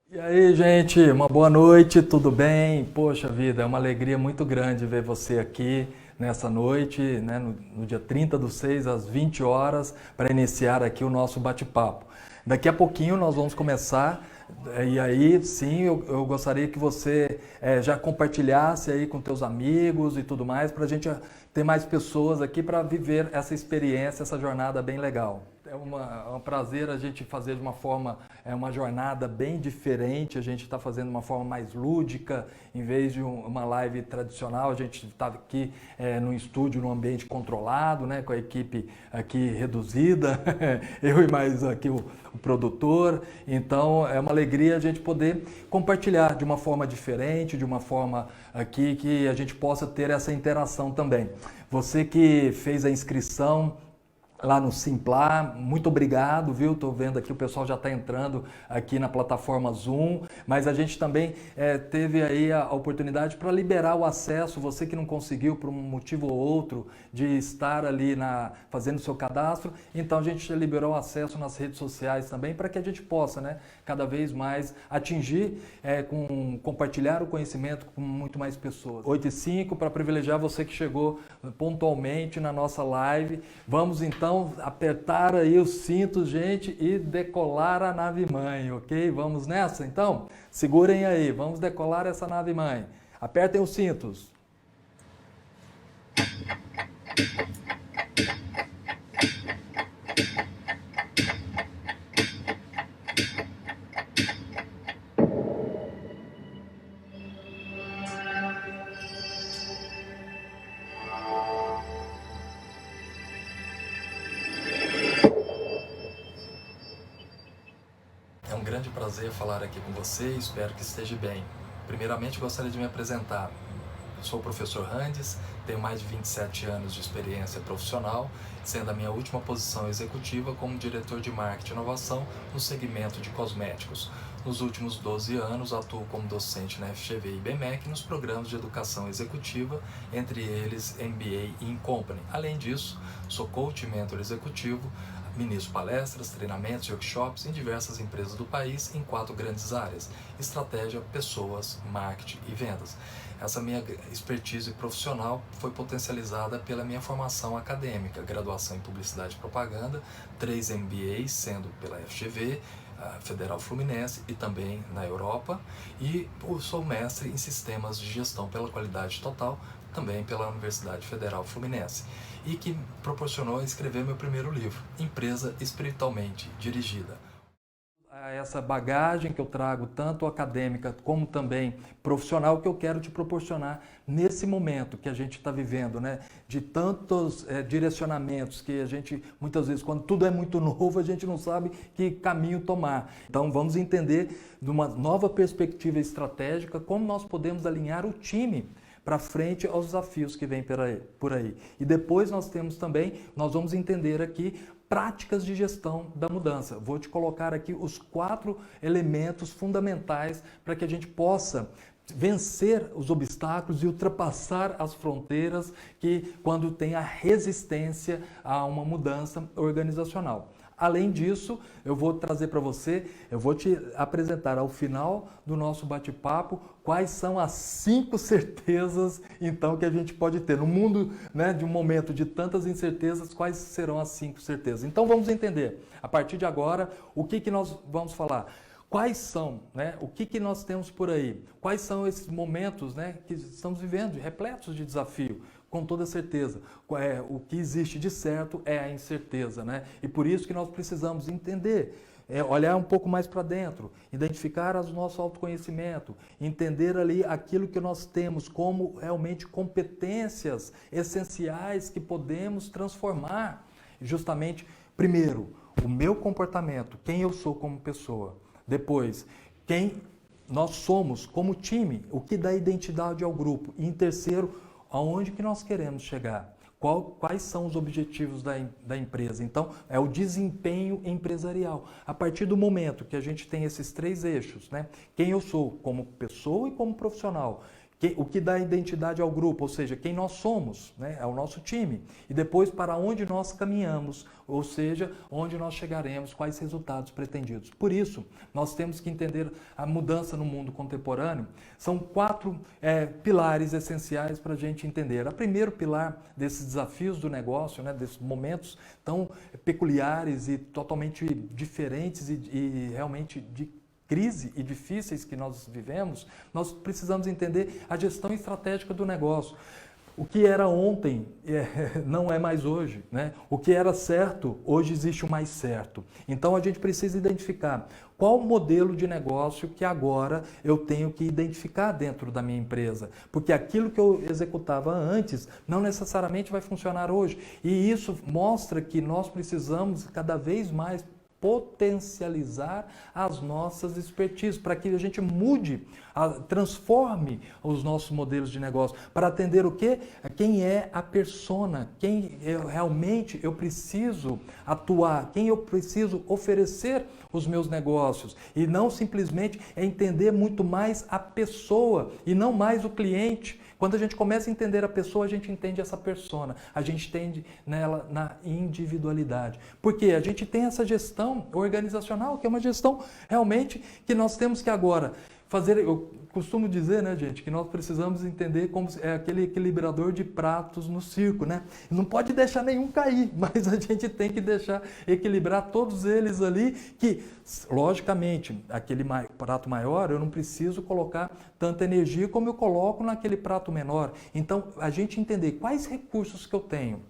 E aí, gente, uma boa noite, tudo bem? Poxa vida, é uma alegria muito grande ver você aqui nessa noite, né, no dia 30/6, às 20 horas, para iniciar aqui o nosso bate-papo. Daqui a pouquinho nós vamos começar, e aí sim eu gostaria que você já compartilhasse aí com teus amigos e tudo mais, para a gente ter mais pessoas aqui para viver essa experiência, essa jornada bem legal. É um prazer a gente fazer de uma forma, uma jornada bem diferente, a gente está fazendo de uma forma mais lúdica, em vez de uma live tradicional, a gente está aqui no estúdio, num ambiente controlado, né, com a equipe aqui reduzida, eu e mais aqui o produtor, então é uma alegria a gente poder compartilhar de uma forma diferente, de uma forma aqui que a gente possa ter essa interação também. Você que fez a inscrição lá no Simplá, muito obrigado, viu? Estou vendo aqui, o pessoal já está entrando aqui na plataforma Zoom, mas a gente também teve aí a oportunidade para liberar o acesso, você que não conseguiu por um motivo ou outro de estar ali fazendo o seu cadastro, então a gente liberou o acesso nas redes sociais também para que a gente possa, né, cada vez mais atingir, compartilhar o conhecimento com muito mais pessoas. 8h05 para privilegiar você que chegou pontualmente na nossa live. Vamos então apertar aí os cintos, gente, e decolar a nave-mãe, ok? Vamos nessa, então? Segurem aí, vamos decolar essa nave-mãe. Apertem os cintos. É um grande prazer falar aqui com você e espero que esteja bem. Primeiramente, gostaria de me apresentar. Eu sou o professor Randes, tenho mais de 27 anos de experiência profissional, sendo a minha última posição executiva como diretor de marketing e inovação no segmento de cosméticos. Nos últimos 12 anos, atuo como docente na FGV e IBMEC nos programas de educação executiva, entre eles MBA e Incompany. Além disso, sou coach e mentor executivo, ministro palestras, treinamentos e workshops em diversas empresas do país em 4 grandes áreas: estratégia, pessoas, marketing e vendas. Essa minha expertise profissional foi potencializada pela minha formação acadêmica, graduação em Publicidade e Propaganda, 3 MBAs, sendo pela FGV, Federal Fluminense e também na Europa, e sou mestre em Sistemas de Gestão pela Qualidade Total, também pela Universidade Federal Fluminense, e que proporcionou escrever meu primeiro livro, Empresa Espiritualmente Dirigida. Essa bagagem que eu trago, tanto acadêmica como também profissional, que eu quero te proporcionar nesse momento que a gente está vivendo, né? De tantos direcionamentos que a gente, muitas vezes, quando tudo é muito novo, a gente não sabe que caminho tomar. Então vamos entender de uma nova perspectiva estratégica como nós podemos alinhar o time para frente aos desafios que vêm por aí. E depois nós vamos entender aqui práticas de gestão da mudança. Vou te colocar aqui os 4 elementos fundamentais para que a gente possa vencer os obstáculos e ultrapassar as fronteiras que quando tem a resistência a uma mudança organizacional. Além disso, eu vou trazer para você, eu vou te apresentar ao final do nosso bate-papo quais são as 5 certezas então que a gente pode ter. No mundo, né, de um momento de tantas incertezas, quais serão as 5 certezas? Então vamos entender, a partir de agora, o que nós vamos falar. Quais são, né, o que nós temos por aí? Quais são esses momentos, né, que estamos vivendo, repletos de desafio? Com toda certeza, o que existe de certo é a incerteza, né? E por isso que nós precisamos entender, olhar um pouco mais para dentro, identificar o nosso autoconhecimento, entender ali aquilo que nós temos como realmente competências essenciais que podemos transformar. Justamente, primeiro, o meu comportamento, quem eu sou como pessoa. Depois, quem nós somos como time, o que dá identidade ao grupo. E em terceiro, aonde que nós queremos chegar? Quais são os objetivos da empresa? Então, é o desempenho empresarial. A partir do momento que a gente tem esses 3 eixos, né? Quem eu sou como pessoa e como profissional, O que dá identidade ao grupo, ou seja, quem nós somos, né? É o nosso time. E depois para onde nós caminhamos, ou seja, onde nós chegaremos, quais resultados pretendidos. Por isso, nós temos que entender a mudança no mundo contemporâneo. São 4 pilares essenciais para a gente entender. O primeiro pilar desses desafios do negócio, né? Desses momentos tão peculiares e totalmente diferentes e realmente de crise e difíceis que nós vivemos, nós precisamos entender a gestão estratégica do negócio. O que era ontem não é mais hoje, né? O que era certo, hoje existe o mais certo. Então a gente precisa identificar qual modelo de negócio que agora eu tenho que identificar dentro da minha empresa. Porque aquilo que eu executava antes não necessariamente vai funcionar hoje. E isso mostra que nós precisamos cada vez mais potencializar as nossas expertises, para que a gente mude, transforme os nossos modelos de negócio, para atender o quê? Quem é a persona, quem realmente eu preciso atuar, quem eu preciso oferecer os meus negócios, e não simplesmente entender muito mais a pessoa e não mais o cliente. Quando a gente começa a entender a pessoa, a gente entende essa persona, a gente entende nela na individualidade. Porque a gente tem essa gestão organizacional, que é uma gestão realmente que nós temos que agora fazer. Eu costumo dizer, né, gente, que nós precisamos entender como é aquele equilibrador de pratos no circo, né? Não pode deixar nenhum cair, mas a gente tem que deixar equilibrar todos eles ali, que, logicamente, aquele prato maior, eu não preciso colocar tanta energia como eu coloco naquele prato menor. Então, a gente entender quais recursos que eu tenho.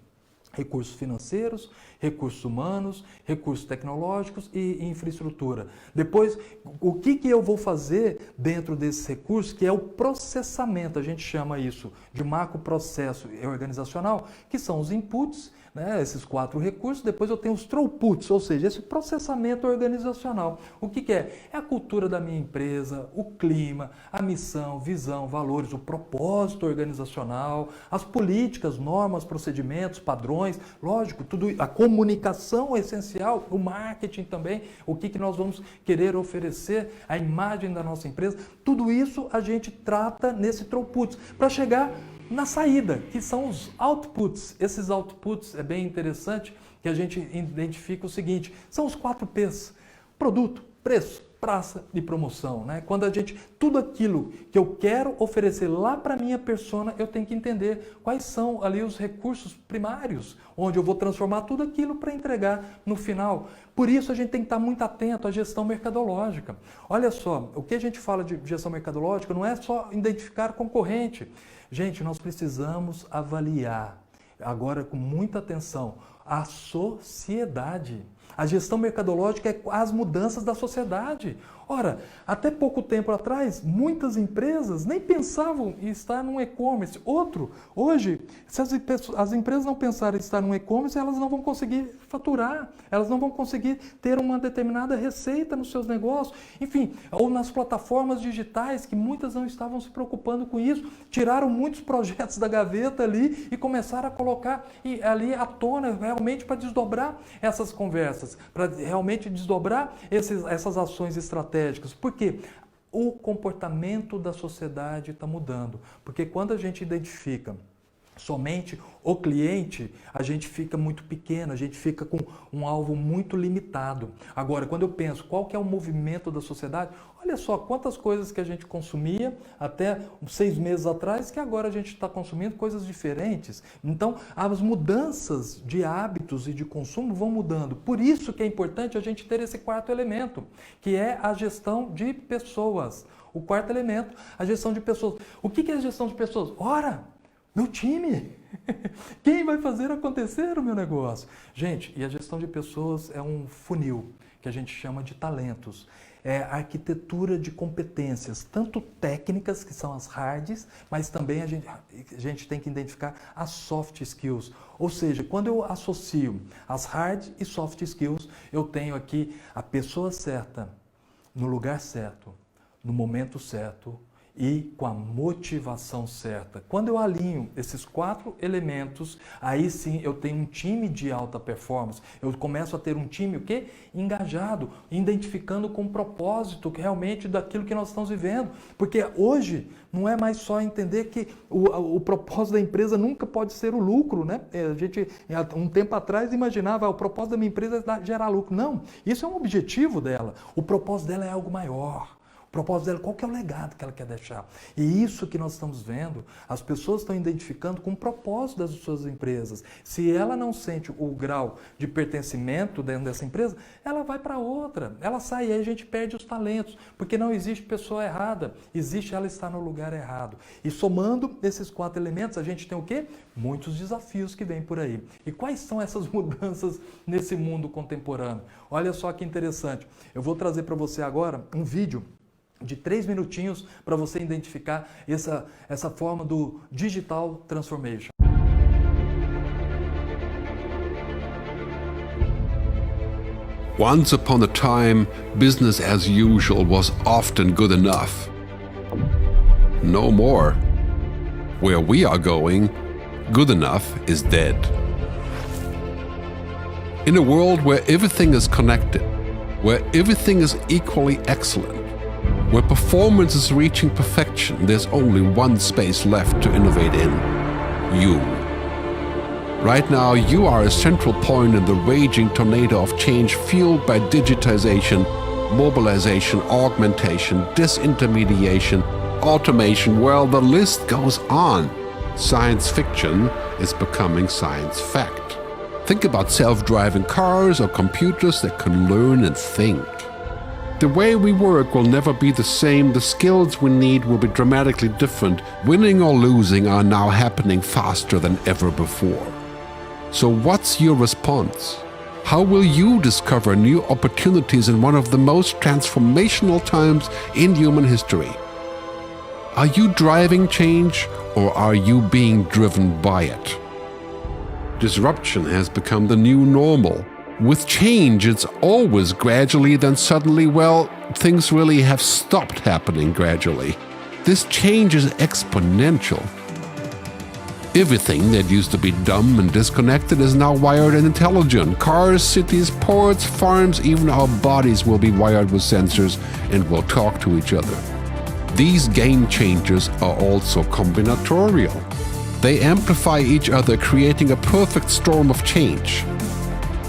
Recursos financeiros, recursos humanos, recursos tecnológicos e infraestrutura. Depois, o que eu vou fazer dentro desses recursos, que é o processamento, a gente chama isso de macroprocesso organizacional, que são os inputs, né, esses 4 recursos. Depois eu tenho os throughputs, ou seja, esse processamento organizacional. O que é? É a cultura da minha empresa, o clima, a missão, visão, valores, o propósito organizacional, as políticas, normas, procedimentos, padrões, lógico, tudo, a comunicação é essencial, o marketing também, o que nós vamos querer oferecer, a imagem da nossa empresa, tudo isso a gente trata nesse throughputs, para chegar na saída, que são os outputs. Esses outputs é bem interessante que a gente identifica o seguinte, são os 4 P's: produto, preço, praça e promoção, né? Quando a gente, tudo aquilo que eu quero oferecer lá para a minha persona, eu tenho que entender quais são ali os recursos primários, onde eu vou transformar tudo aquilo para entregar no final. Por isso a gente tem que estar muito atento à gestão mercadológica. Olha só, o que a gente fala de gestão mercadológica não é só identificar concorrente. Gente, nós precisamos avaliar, agora com muita atenção, a sociedade. A gestão mercadológica é as mudanças da sociedade. Ora, até pouco tempo atrás, muitas empresas nem pensavam em estar num e-commerce. Hoje, se as empresas não pensarem em estar num e-commerce, elas não vão conseguir faturar, elas não vão conseguir ter uma determinada receita nos seus negócios. Enfim, ou nas plataformas digitais, que muitas não estavam se preocupando com isso, tiraram muitos projetos da gaveta ali e começaram a colocar ali à tona, realmente para desdobrar essas conversas, para realmente desdobrar essas ações estratégicas. Por quê? O comportamento da sociedade está mudando. Porque quando a gente identifica somente o cliente, a gente fica muito pequeno, a gente fica com um alvo muito limitado. Agora, quando eu penso qual que é o movimento da sociedade, olha só quantas coisas que a gente consumia até 6 meses atrás, que agora a gente está consumindo coisas diferentes. Então, as mudanças de hábitos e de consumo vão mudando. Por isso que é importante a gente ter esse 4º elemento, que é a gestão de pessoas. O 4º elemento, a gestão de pessoas. O que é a gestão de pessoas? Ora, meu time! Quem vai fazer acontecer o meu negócio? Gente, e a gestão de pessoas é um funil que a gente chama de talentos. É a arquitetura de competências, tanto técnicas, que são as hards, mas também a gente tem que identificar as soft skills. Ou seja, quando eu associo as hard e soft skills, eu tenho aqui a pessoa certa, no lugar certo, no momento certo e com a motivação certa. Quando eu alinho esses 4 elementos, aí sim eu tenho um time de alta performance. Eu começo a ter um time o quê? Engajado, identificando com o propósito realmente daquilo que nós estamos vivendo. Porque hoje não é mais só entender que o propósito da empresa nunca pode ser o lucro, né? A gente, um tempo atrás, imaginava o propósito da minha empresa é gerar lucro. Não, isso é um objetivo dela. O propósito dela é algo maior. O propósito dela, qual que é o legado que ela quer deixar? E isso que nós estamos vendo, as pessoas estão identificando com o propósito das suas empresas. Se ela não sente o grau de pertencimento dentro dessa empresa, ela vai para outra. Ela sai e aí a gente perde os talentos, porque não existe pessoa errada, existe ela estar no lugar errado. E somando esses 4 elementos, a gente tem o quê? Muitos desafios que vêm por aí. E quais são essas mudanças nesse mundo contemporâneo? Olha só que interessante. Eu vou trazer para você agora um vídeo de 3 minutinhos para você identificar essa forma do Digital Transformation. Once upon a time, business as usual was often good enough. No more. Where we are going, good enough is dead. In a world where everything is connected, where everything is equally excellent, where performance is reaching perfection, there's only one space left to innovate in: you. Right now, you are a central point in the raging tornado of change fueled by digitization, mobilization, augmentation, disintermediation, automation. Well, the list goes on. Science fiction is becoming science fact. Think about self-driving cars or computers that can learn and think. The way we work will never be the same. The skills we need will be dramatically different. Winning or losing are now happening faster than ever before. So what's your response? How will you discover new opportunities in one of the most transformational times in human history? Are you driving change, or are you being driven by it? Disruption has become the new normal. With change, it's always gradually, then suddenly, well, things really have stopped happening gradually. This change is exponential. Everything that used to be dumb and disconnected is now wired and intelligent. Cars, cities, ports, farms, even our bodies will be wired with sensors and will talk to each other. These game changers are also combinatorial. They amplify each other, creating a perfect storm of change.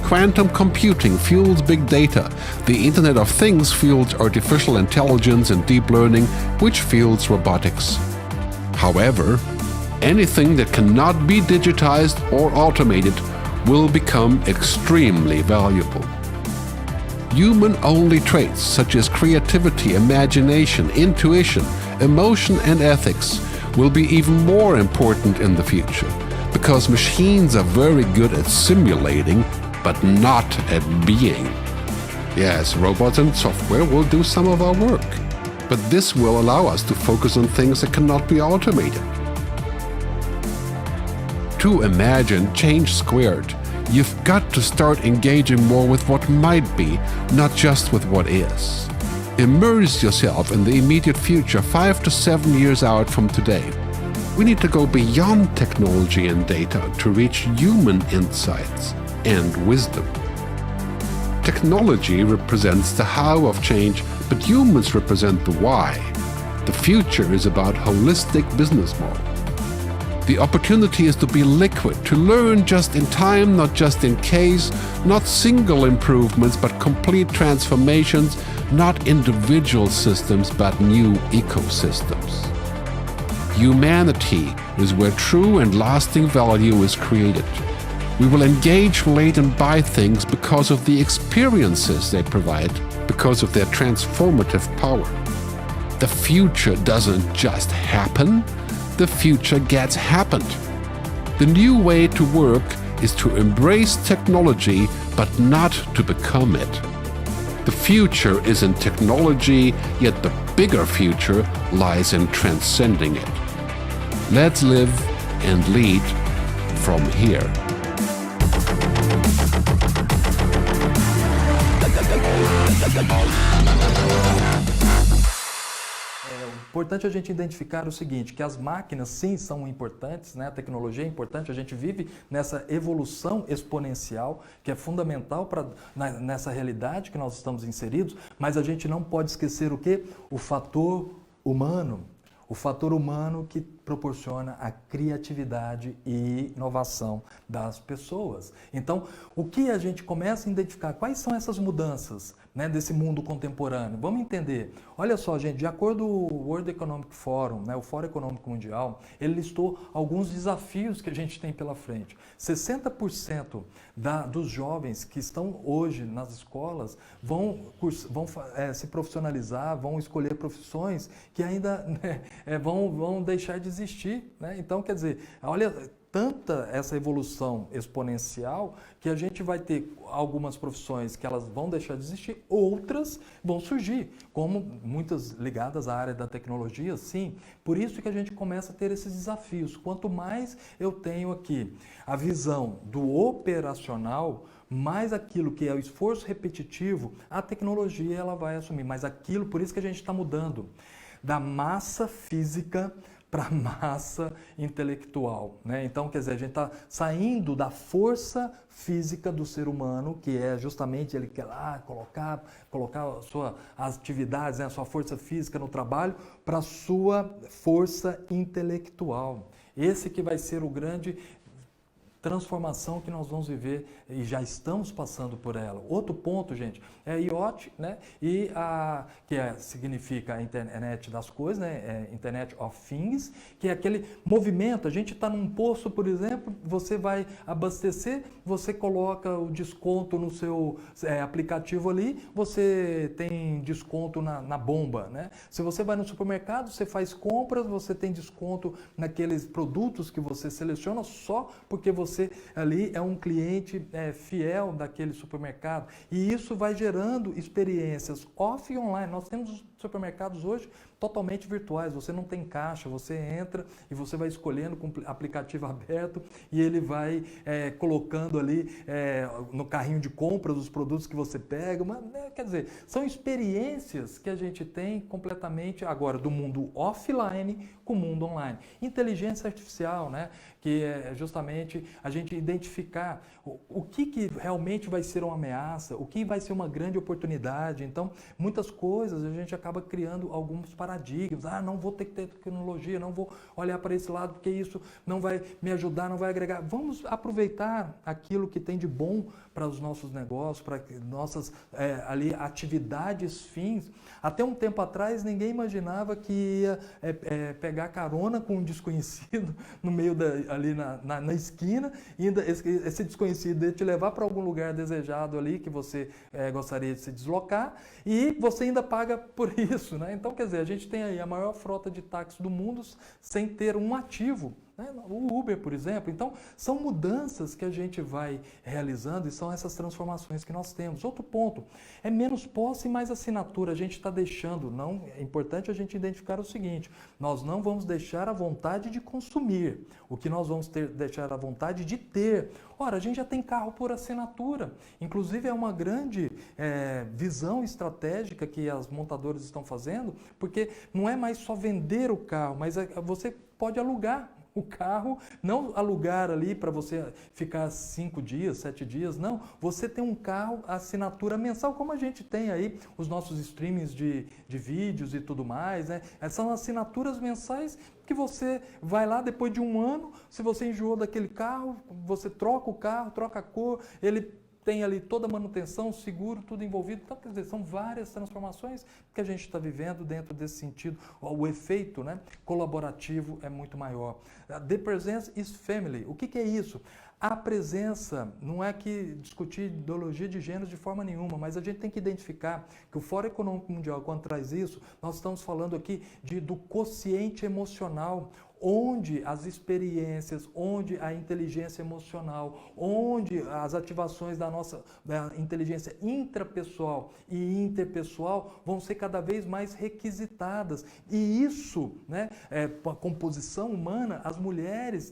Quantum computing fuels big data. The Internet of Things fuels artificial intelligence and deep learning, which fuels robotics. However, anything that cannot be digitized or automated will become extremely valuable. Human-only traits such as creativity, imagination, intuition, emotion, and ethics will be even more important in the future, because machines are very good at simulating, but not at being. Yes, robots and software will do some of our work, but this will allow us to focus on things that cannot be automated. To imagine change squared, you've got to start engaging more with what might be, not just with what is. Immerse yourself in the immediate future, 5 to 7 years out from today. We need to go beyond technology and data to reach human insights and wisdom. Technology represents the how of change, but humans represent the why. The future is about holistic business model. The opportunity is to be liquid, to learn just in time, not just in case, not single improvements, but complete transformations, not individual systems, but new ecosystems. Humanity is where true and lasting value is created. We will engage, relate, and buy things because of the experiences they provide, because of their transformative power. The future doesn't just happen, the future gets happened. The new way to work is to embrace technology, but not to become it. The future is in technology, yet the bigger future lies in transcending it. Let's live and lead from here. importante a gente identificar o seguinte, que as máquinas sim são importantes, né? A tecnologia é importante, a gente vive nessa evolução exponencial, que é fundamental nessa realidade que nós estamos inseridos, mas a gente não pode esquecer o quê? O fator humano. O fator humano que proporciona a criatividade e inovação das pessoas. Então, o que a gente começa a identificar? Quais são essas mudanças, né, desse mundo contemporâneo? Vamos entender. Olha só, gente, de acordo com o World Economic Forum, né, o Fórum Econômico Mundial, ele listou alguns desafios que a gente tem pela frente. 60% dos jovens que estão hoje nas escolas vão se profissionalizar, vão escolher profissões que ainda vão deixar de existir, né? Então, quer dizer, olha tanta essa evolução exponencial que a gente vai ter algumas profissões que elas vão deixar de existir, outras vão surgir, como muitas ligadas à área da tecnologia, sim. Por isso que a gente começa a ter esses desafios. Quanto mais eu tenho aqui a visão do operacional, mais aquilo que é o esforço repetitivo, a tecnologia ela vai assumir. Mas aquilo, por isso que a gente está mudando da massa física para a massa intelectual, né? Então, quer dizer, a gente está saindo da força física do ser humano, que é justamente ele quer lá colocar a sua atividades, né, a sua força física no trabalho, para a sua força intelectual. Esse que vai ser o grande transformação que nós vamos viver e já estamos passando por ela. Outro ponto, gente, é IoT, né? E significa a internet das coisas, né? Internet of Things, que é aquele movimento. A gente está num posto, por exemplo, você vai abastecer, você coloca o desconto no seu aplicativo ali, você tem desconto na bomba, né? Se você vai no supermercado, você faz compras, você tem desconto naqueles produtos que você seleciona só porque você ali é um cliente fiel daquele supermercado. E isso vai gerando experiências off e online. Nós temos supermercados hoje totalmente virtuais. Você não tem caixa, você entra e você vai escolhendo com o aplicativo aberto e ele vai colocando ali no carrinho de compras os produtos que você pega. Quer dizer, são experiências que a gente tem completamente agora do mundo offline com o mundo online. Inteligência artificial, né? Que é justamente a gente identificar o que realmente vai ser uma ameaça, o que vai ser uma grande oportunidade. Então, muitas coisas a gente acaba criando alguns paradigmas. Não vou ter que ter tecnologia, não vou olhar para esse lado porque isso não vai me ajudar, não vai agregar. Vamos aproveitar aquilo que tem de bom para os nossos negócios, para nossas ali atividades fins. Até um tempo atrás ninguém imaginava que ia pegar carona com um desconhecido no meio ali na esquina, e ainda esse desconhecido ia te levar para algum lugar desejado ali que você gostaria de se deslocar, e você ainda paga por isso, né? Então, quer dizer, a gente tem aí a maior frota de táxis do mundo sem ter um ativo, né? O Uber, por exemplo. Então, são mudanças que a gente vai realizando e são essas transformações que nós temos. Outro ponto, é menos posse e mais assinatura. A gente está deixando, não, é importante a gente identificar o seguinte, nós não vamos deixar a vontade de consumir, o que nós vamos deixar a vontade de ter. Ora, a gente já tem carro por assinatura, inclusive é uma grande visão estratégica que as montadoras estão fazendo, porque não é mais só vender o carro, mas você pode alugar o carro, não alugar ali para você ficar 5 dias, 7 dias, não. Você tem um carro, assinatura mensal, como a gente tem aí os nossos streamings de vídeos e tudo mais, né? São assinaturas mensais que você vai lá depois de um ano, se você enjoou daquele carro, você troca o carro, troca a cor, ele tem ali toda a manutenção, seguro, tudo envolvido. Então, quer dizer, são várias transformações que a gente está vivendo dentro desse sentido. O efeito, né, colaborativo é muito maior. The presence is family. O que é isso? A presença, não é que discutir ideologia de gênero de forma nenhuma, mas a gente tem que identificar que o Fórum Econômico Mundial, quando traz isso, nós estamos falando aqui do quociente emocional, onde as experiências, onde a inteligência emocional, onde as ativações da nossa inteligência intrapessoal e interpessoal vão ser cada vez mais requisitadas. E isso, né, a composição humana, as mulheres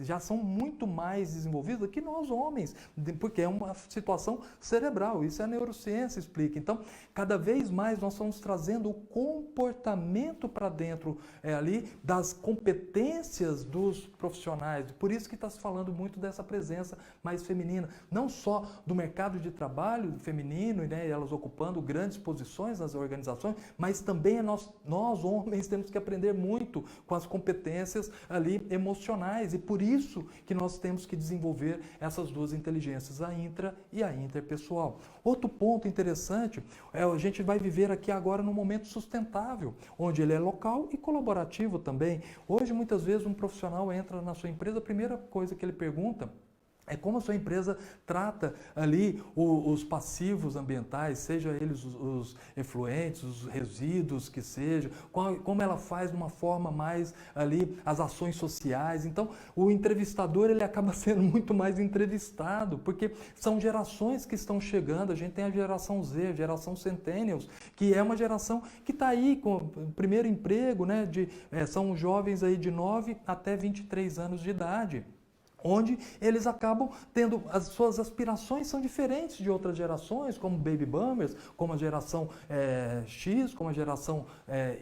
já são muito mais desenvolvidas que nós homens, porque é uma situação cerebral, isso a neurociência explica. Então, cada vez mais nós estamos trazendo o comportamento para dentro ali das competências dos profissionais, por isso que está se falando muito dessa presença mais feminina, não só do mercado de trabalho feminino, né, elas ocupando grandes posições nas organizações, mas também nós homens temos que aprender muito com as competências ali emocionais, e por isso que nós temos que desenvolver essas duas inteligências, a intra e a interpessoal. Outro ponto interessante a gente vai viver aqui agora num momento sustentável, onde ele é local e colaborativo também. Hoje, muitas vezes, um profissional entra na sua empresa, a primeira coisa que ele pergunta é como a sua empresa trata ali os passivos ambientais, seja eles os efluentes, os resíduos que sejam, como ela faz de uma forma mais ali as ações sociais. Então, o entrevistador ele acaba sendo muito mais entrevistado, porque são gerações que estão chegando. A gente tem a geração Z, a geração Centennials, que é uma geração que está aí com o primeiro emprego, né? São jovens aí de 9 até 23 anos de idade, onde eles acabam tendo, as suas aspirações são diferentes de outras gerações, como Baby Boomers, como a geração X, como a geração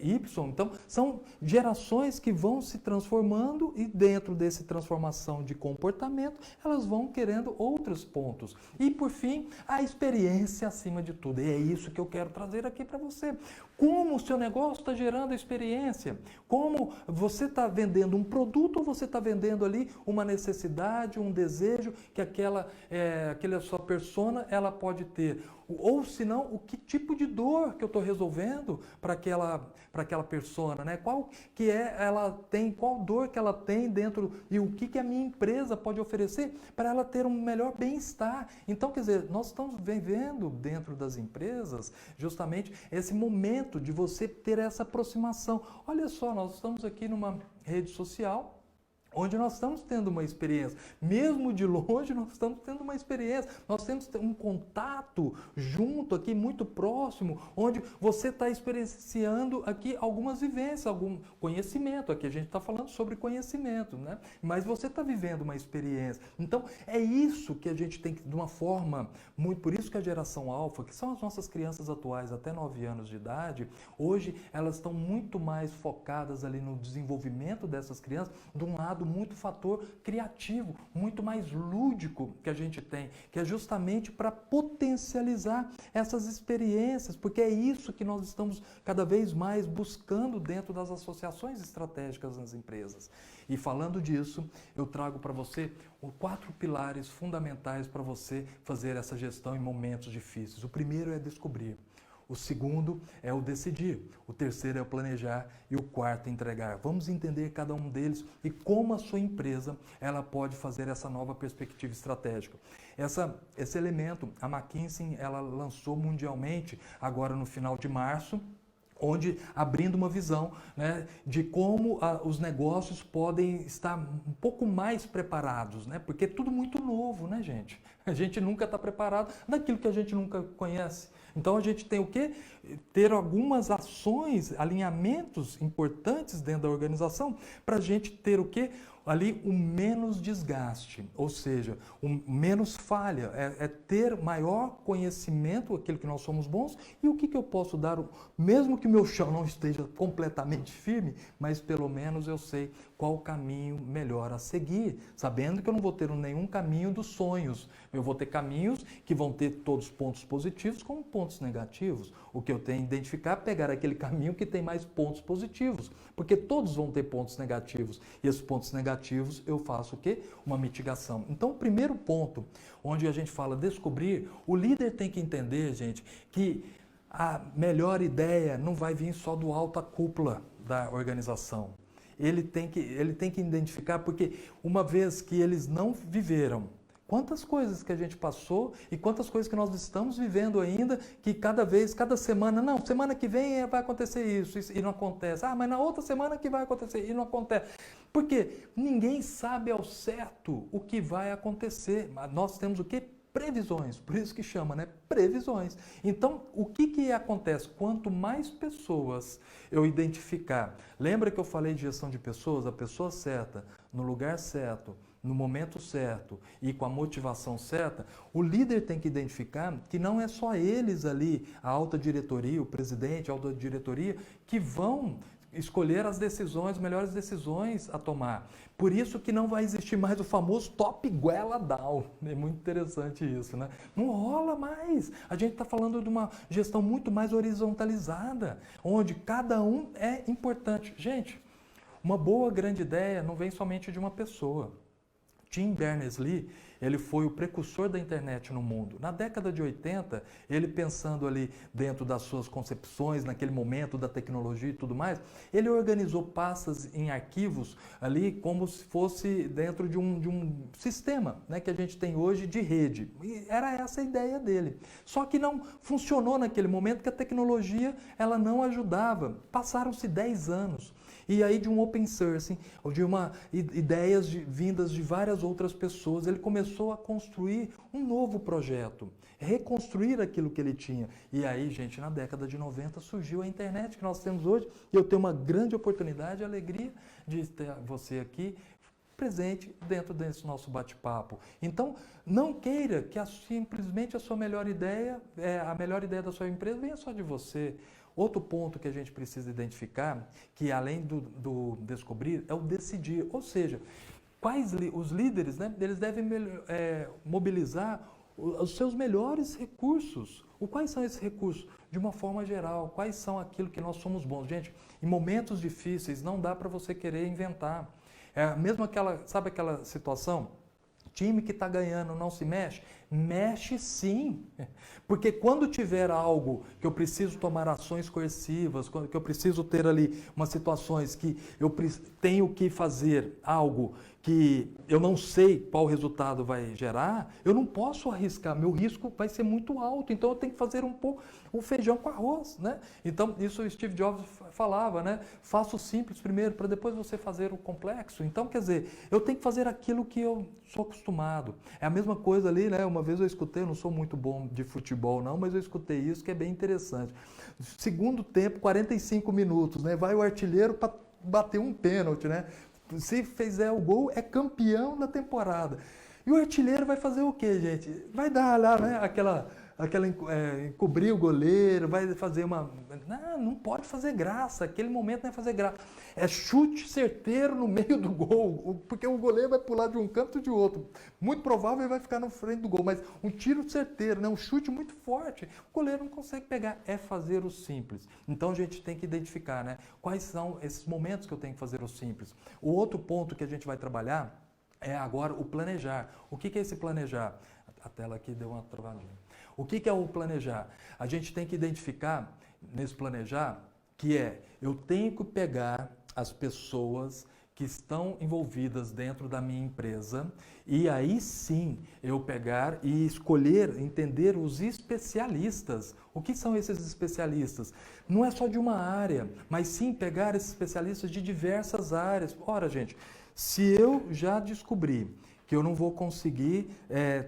Y. Então, são gerações que vão se transformando e dentro dessa transformação de comportamento, elas vão querendo outros pontos. E, por fim, a experiência acima de tudo. E é isso que eu quero trazer aqui para você. Como o seu negócio está gerando experiência? Como você está vendendo um produto ou você está vendendo ali uma necessidade, um desejo que aquela sua persona ela pode ter, ou se não, o que tipo de dor que eu estou resolvendo para aquela persona, né? Qual dor que ela tem dentro e o que a minha empresa pode oferecer para ela ter um melhor bem-estar. Então, quer dizer, nós estamos vivendo dentro das empresas justamente esse momento de você ter essa aproximação. Olha só, nós estamos aqui numa rede social onde nós estamos tendo uma experiência, mesmo de longe nós estamos tendo uma experiência, nós temos um contato junto aqui, muito próximo, onde você está experienciando aqui algumas vivências, algum conhecimento, aqui a gente está falando sobre conhecimento, né? Mas você está vivendo uma experiência. Então, é isso que a gente tem que, de uma forma, muito, por isso que a geração alfa, que são as nossas crianças atuais até 9 anos de idade, hoje elas estão muito mais focadas ali no desenvolvimento dessas crianças, de um lado muito fator criativo, muito mais lúdico que a gente tem, que é justamente para potencializar essas experiências, porque é isso que nós estamos cada vez mais buscando dentro das associações estratégicas nas empresas. E falando disso, eu trago para você 4 pilares fundamentais para você fazer essa gestão em momentos difíceis. O primeiro é descobrir. O segundo é o decidir, o terceiro é o planejar e o quarto é entregar. Vamos entender cada um deles e como a sua empresa ela pode fazer essa nova perspectiva estratégica. Esse elemento, a McKinsey, ela lançou mundialmente agora no final de março, onde abrindo uma visão, né, de como os negócios podem estar um pouco mais preparados, né, porque é tudo muito novo, né, gente? A gente nunca está preparado naquilo que a gente nunca conhece. Então a gente tem o quê? Ter algumas ações, alinhamentos importantes dentro da organização para a gente ter o quê? Ali um menos desgaste, ou seja, menos falha, é ter maior conhecimento, aquilo que nós somos bons, e o que eu posso dar, mesmo que o meu chão não esteja completamente firme, mas pelo menos eu sei qual o caminho melhor a seguir, sabendo que eu não vou ter nenhum caminho dos sonhos, eu vou ter caminhos que vão ter todos pontos positivos como pontos negativos. O que eu tenho que identificar é pegar aquele caminho que tem mais pontos positivos, porque todos vão ter pontos negativos, e esses pontos negativos eu faço o quê? Uma mitigação. Então, o primeiro ponto, onde a gente fala descobrir, o líder tem que entender, gente, que a melhor ideia não vai vir só do alto à cúpula da organização. Ele tem que identificar, porque uma vez que eles não viveram, quantas coisas que a gente passou e quantas coisas que nós estamos vivendo ainda, que cada semana, não, semana que vem vai acontecer isso e não acontece. Mas na outra semana que vai acontecer e não acontece. Porque ninguém sabe ao certo o que vai acontecer. Nós temos o quê? Previsões, por isso que chama, né? Previsões. Então, o que acontece? Quanto mais pessoas eu identificar, lembra que eu falei de gestão de pessoas? A pessoa certa no lugar certo, no momento certo e com a motivação certa, o líder tem que identificar que não é só eles ali, a alta diretoria, o presidente, a alta diretoria, que vão escolher as decisões, melhores decisões a tomar. Por isso que não vai existir mais o famoso top goela down. É muito interessante isso, né? Não rola mais. A gente está falando de uma gestão muito mais horizontalizada, onde cada um é importante. Gente, uma boa grande ideia não vem somente de uma pessoa. Tim Berners-Lee, ele foi o precursor da internet no mundo. Na década de 80, ele pensando ali dentro das suas concepções, naquele momento da tecnologia e tudo mais, ele organizou pastas em arquivos ali como se fosse dentro de um sistema, né, que a gente tem hoje de rede. E era essa a ideia dele. Só que não funcionou naquele momento, que a tecnologia ela não ajudava. Passaram-se 10 anos. E aí de um open sourcing, de ideias vindas de várias outras pessoas, ele começou a construir um novo projeto, reconstruir aquilo que ele tinha. E aí, gente, na década de 90 surgiu a internet que nós temos hoje, e eu tenho uma grande oportunidade e alegria de ter você aqui presente dentro desse nosso bate-papo. Então, não queira que simplesmente a sua melhor ideia, a melhor ideia da sua empresa venha só de você. Outro ponto que a gente precisa identificar, que além do descobrir, é o decidir. Ou seja, os líderes, né, eles devem mobilizar os seus melhores recursos. Quais são esses recursos? De uma forma geral, quais são aquilo que nós somos bons? Gente, em momentos difíceis não dá para você querer inventar. Mesmo sabe aquela situação? Time que está ganhando não se mexe? Mexe sim. Porque quando tiver algo que eu preciso tomar ações coercivas, que eu preciso ter ali umas situações que eu tenho que fazer algo que eu não sei qual resultado vai gerar, eu não posso arriscar, meu risco vai ser muito alto, então eu tenho que fazer um pouco o feijão com arroz, né? Então, isso o Steve Jobs falava, né? Faça o simples primeiro, para depois você fazer o complexo. Então, quer dizer, eu tenho que fazer aquilo que eu sou acostumado. É a mesma coisa ali, né? Uma vez eu escutei, eu não sou muito bom de futebol não, mas eu escutei isso que é bem interessante. Segundo tempo, 45 minutos, né? Vai o artilheiro para bater um pênalti, né? Se fizer o gol, é campeão da temporada. E o artilheiro vai fazer o quê, gente? Vai dar lá, né? Encobrir o goleiro, vai fazer uma... Não pode fazer graça, aquele momento não é fazer graça. É chute certeiro no meio do gol, porque o goleiro vai pular de um canto e de outro. Muito provável ele vai ficar na frente do gol, mas um tiro certeiro, né? Um chute muito forte, o goleiro não consegue pegar. É fazer o simples. Então a gente tem que identificar, né? Quais são esses momentos que eu tenho que fazer o simples. O outro ponto que a gente vai trabalhar é agora o planejar. O que é esse planejar? A tela aqui deu uma travadinha. O que é o planejar? A gente tem que identificar nesse planejar que eu tenho que pegar as pessoas que estão envolvidas dentro da minha empresa e aí sim eu pegar e escolher, entender os especialistas. O que são esses especialistas? Não é só de uma área, mas sim pegar esses especialistas de diversas áreas. Ora, gente, se eu já descobri que eu não vou conseguir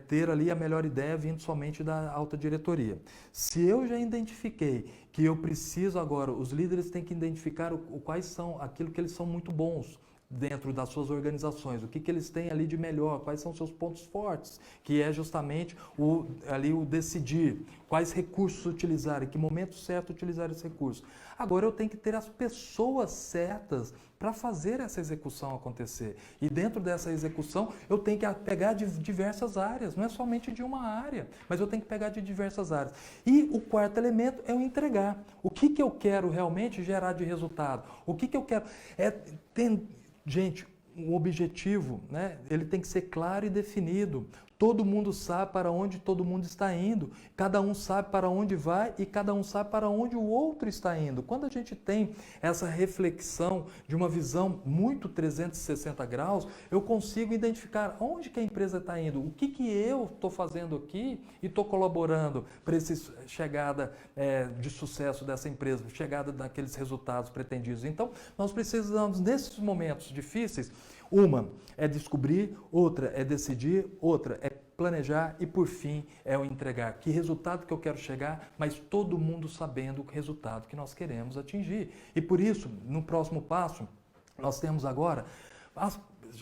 ter ali a melhor ideia vindo somente da alta diretoria. Se eu já identifiquei que eu preciso agora, os líderes têm que identificar quais são aquilo que eles são muito bons dentro das suas organizações, o que eles têm ali de melhor, quais são seus pontos fortes, que é justamente o decidir quais recursos utilizar, em que momento certo utilizar esse recurso. Agora eu tenho que ter as pessoas certas para fazer essa execução acontecer. E dentro dessa execução eu tenho que pegar de diversas áreas, não é somente de uma área, mas eu tenho que pegar de diversas áreas. E o quarto elemento é o entregar. O que eu quero realmente gerar de resultado? O que eu quero? Gente, o objetivo, né, ele tem que ser claro e definido. Todo mundo sabe para onde todo mundo está indo. Cada um sabe para onde vai e cada um sabe para onde o outro está indo. Quando a gente tem essa reflexão de uma visão muito 360 graus, eu consigo identificar onde que a empresa está indo, o que eu estou fazendo aqui e estou colaborando para essa chegada de sucesso dessa empresa, chegada daqueles resultados pretendidos. Então, nós precisamos, nesses momentos difíceis, uma é descobrir, outra é decidir, outra é planejar e, por fim, é o entregar. Que resultado que eu quero chegar, mas todo mundo sabendo o resultado que nós queremos atingir. E por isso, no próximo passo, nós temos agora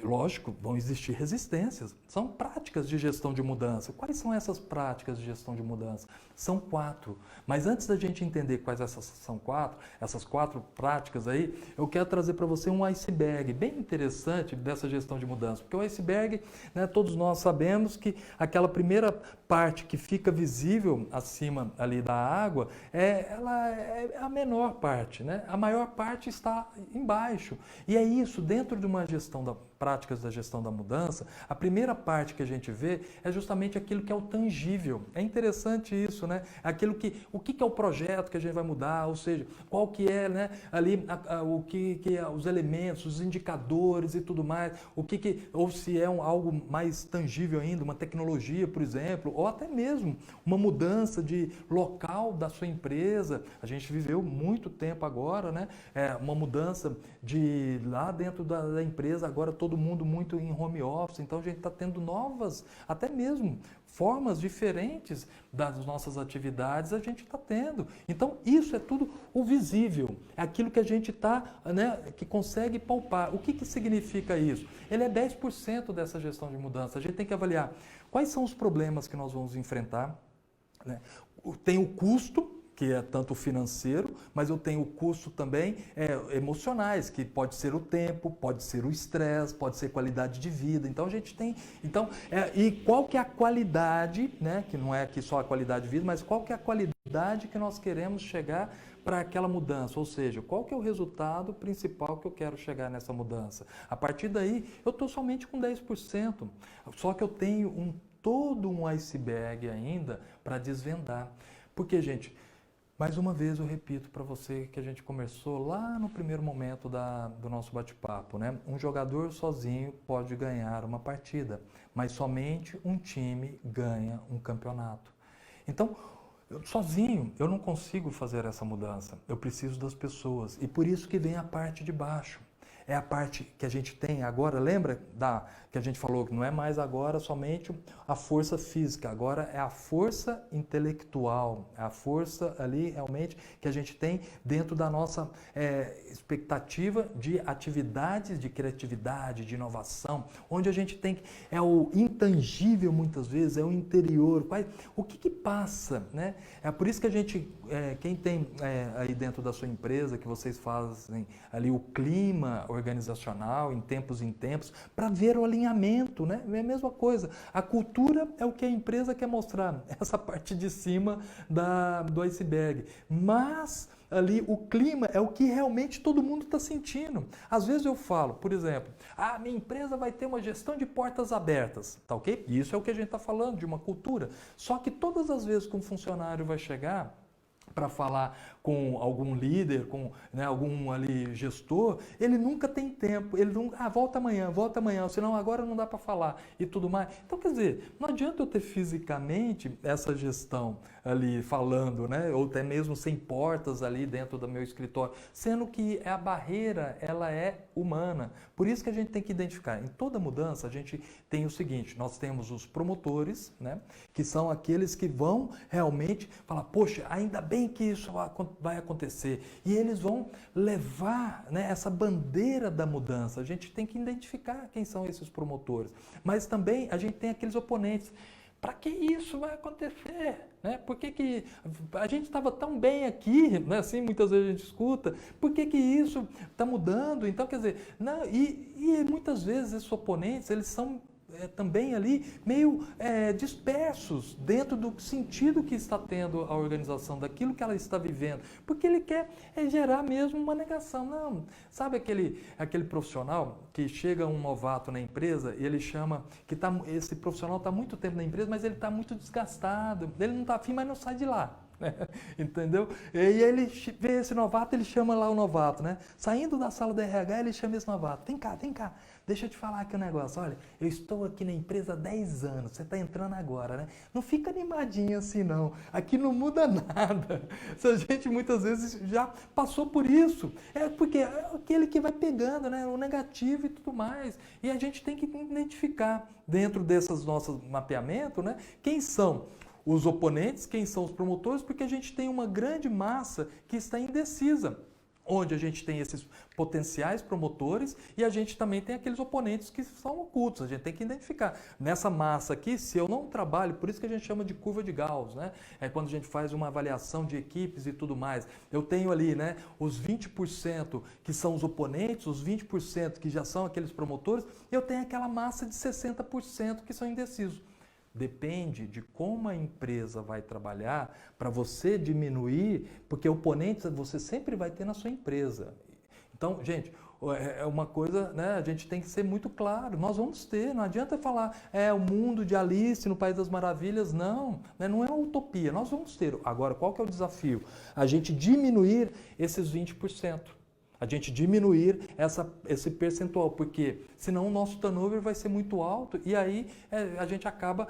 Lógico, vão existir resistências. São práticas de gestão de mudança. Quais são essas práticas de gestão de mudança? São 4. Mas antes da gente entender quais essas 4 práticas aí, eu quero trazer para você um iceberg bem interessante dessa gestão de mudança. Porque o iceberg, né, todos nós sabemos que aquela primeira parte que fica visível acima ali da água, ela é a menor parte, né? A maior parte está embaixo. E é isso, dentro de uma gestão práticas da gestão da mudança, a primeira parte que a gente vê é justamente aquilo que é o tangível. É interessante isso, né? O que é o projeto que a gente vai mudar, ou seja, qual que é, né, ali o que é os elementos, os indicadores e tudo mais, ou se é algo mais tangível ainda, uma tecnologia, por exemplo, ou até mesmo uma mudança de local da sua empresa. A gente viveu muito tempo agora, né? Uma mudança de lá dentro da empresa, agora todo mundo muito em home office, então a gente está tendo novas, até mesmo formas diferentes das nossas atividades a gente está tendo. Então isso é tudo o visível, é aquilo que a gente está, né, que consegue palpar. O que significa isso? Ele é 10% dessa gestão de mudança. A gente tem que avaliar quais são os problemas que nós vamos enfrentar, né? Tem o custo, que é tanto financeiro, mas eu tenho o custo também emocionais, que pode ser o tempo, pode ser o estresse, pode ser qualidade de vida. Então a gente tem, e qual que é a qualidade, né? Que não é aqui só a qualidade de vida, mas qual que é a qualidade que nós queremos chegar para aquela mudança, ou seja, qual que é o resultado principal que eu quero chegar nessa mudança. A partir daí, eu estou somente com 10%, só que eu tenho todo um iceberg ainda para desvendar. Porque, gente, mais uma vez eu repito para você que a gente começou lá no primeiro momento do nosso bate-papo, né? Um jogador sozinho pode ganhar uma partida, mas somente um time ganha um campeonato. Então, sozinho eu não consigo fazer essa mudança, eu preciso das pessoas e por isso que vem a parte de baixo. É a parte que a gente tem agora, lembra que a gente falou que não é mais agora somente a força física, agora é a força intelectual, é a força ali realmente que a gente tem dentro da nossa expectativa de atividades de criatividade, de inovação, onde a gente tem, é o intangível muitas vezes, é o interior, o que passa, né? É por isso que a gente, quem tem aí dentro da sua empresa, que vocês fazem ali o clima organizacional, em tempos, para ver o alinhamento, né? É a mesma coisa. A cultura é o que a empresa quer mostrar, essa parte de cima do iceberg. Mas ali o clima é o que realmente todo mundo está sentindo. Às vezes eu falo, por exemplo, minha empresa vai ter uma gestão de portas abertas, tá ok? Isso é o que a gente está falando, de uma cultura. Só que todas as vezes que um funcionário vai chegar para falar com algum líder, com, né, algum ali gestor, ele nunca tem tempo, ele não, volta amanhã, senão agora não dá para falar e tudo mais. Então, quer dizer, não adianta eu ter fisicamente essa gestão ali falando, né, ou até mesmo sem portas ali dentro do meu escritório, sendo que a barreira, ela é humana. Por isso que a gente tem que identificar, em toda mudança a gente tem o seguinte, nós temos os promotores, né, que são aqueles que vão realmente falar, poxa, ainda bem que isso vai acontecer. E eles vão levar, né, essa bandeira da mudança. A gente tem que identificar quem são esses promotores. Mas também a gente tem aqueles oponentes. Para que isso vai acontecer? Né? Por que a gente estava tão bem aqui, né? Assim muitas vezes a gente escuta, por que isso está mudando? Então, quer dizer, não, e muitas vezes esses oponentes, eles são também ali meio dispersos dentro do sentido que está tendo a organização, daquilo que ela está vivendo, porque ele quer gerar mesmo uma negação. Não, sabe aquele profissional que chega um novato na empresa e ele chama, esse profissional está muito tempo na empresa, mas ele está muito desgastado, ele não está afim, mas não sai de lá. Entendeu? E ele vê esse novato, ele chama lá o novato, né? Saindo da sala da RH, ele chama esse novato. Vem cá, deixa eu te falar aqui um negócio. Olha, eu estou aqui na empresa há 10 anos, você está entrando agora, né? Não fica animadinho assim, não. Aqui não muda nada. A gente muitas vezes já passou por isso. É porque é aquele que vai pegando, né? O negativo e tudo mais. E a gente tem que identificar dentro desses nossos mapeamentos, né? Quem são os oponentes, quem são os promotores, porque a gente tem uma grande massa que está indecisa. onde a gente tem esses potenciais promotores e a gente também tem aqueles oponentes que são ocultos. A gente tem que identificar. Nessa massa aqui, se eu não trabalho, por isso que a gente chama de curva de Gauss, né? É quando a gente faz uma avaliação de equipes e tudo mais. Eu tenho ali, né, os 20% que são os oponentes, os 20% que já são aqueles promotores, e eu tenho aquela massa de 60% que são indecisos. Depende de como a empresa vai trabalhar para você diminuir, porque oponentes você sempre vai ter na sua empresa. Então, gente, é uma coisa, né, a gente tem que ser muito claro, nós vamos ter, não adianta falar, o mundo de Alice no País das Maravilhas, não, né, não é uma utopia, nós vamos ter. Agora, qual que é o desafio? A gente diminuir esses 20%. A gente diminuir esse percentual, porque senão o nosso turnover vai ser muito alto e aí a gente acaba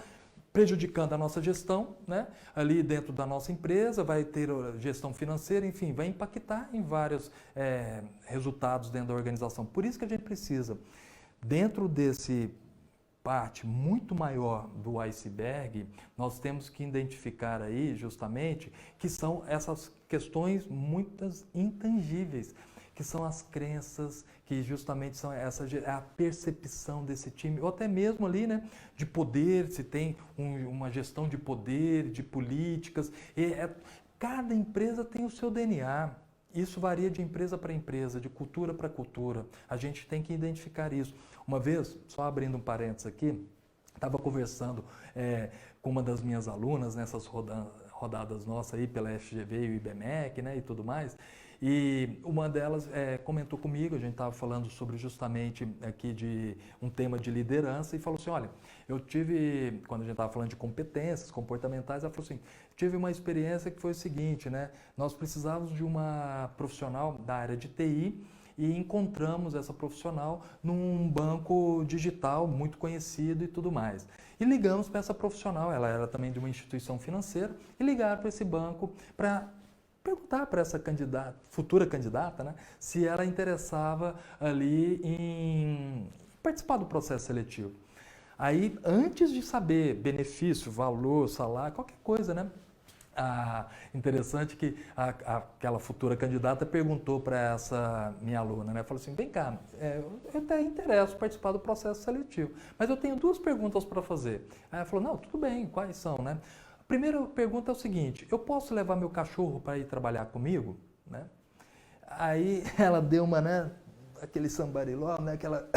prejudicando a nossa gestão, né? Ali dentro da nossa empresa, vai ter gestão financeira, enfim, vai impactar em vários resultados dentro da organização. Por isso que a gente precisa, dentro desse parte muito maior do iceberg, nós temos que identificar aí justamente que são essas questões muitas intangíveis, que são as crenças, que justamente são a percepção desse time, ou até mesmo ali, né, de poder, se tem uma gestão de poder, de políticas. Cada empresa tem o seu DNA. Isso varia de empresa para empresa, de cultura para cultura. A gente tem que identificar isso. Uma vez, só abrindo um parênteses aqui, estava conversando com uma das minhas alunas nessas rodadas nossas aí pela FGV e o IBMEC, né, e tudo mais. E uma delas comentou comigo, a gente estava falando sobre justamente aqui de um tema de liderança e falou assim, olha, eu tive, quando a gente estava falando de competências comportamentais, ela falou assim, tive uma experiência que foi o seguinte, né, nós precisávamos de uma profissional da área de TI e encontramos essa profissional num banco digital muito conhecido e tudo mais. E ligamos para essa profissional, ela era também de uma instituição financeira, e ligaram para esse banco para perguntar para essa futura candidata, né, se ela interessava ali em participar do processo seletivo. Aí, antes de saber benefício, valor, salário, qualquer coisa, né? Interessante que aquela futura candidata perguntou para essa minha aluna, né? Falou assim, vem cá, eu até interesso participar do processo seletivo, mas eu tenho 2 perguntas para fazer. Aí ela falou, não, tudo bem, quais são, né? A primeira pergunta é o seguinte, eu posso levar meu cachorro para ir trabalhar comigo? Né? Aí ela deu uma, né, aquele sambariló, né, aquela,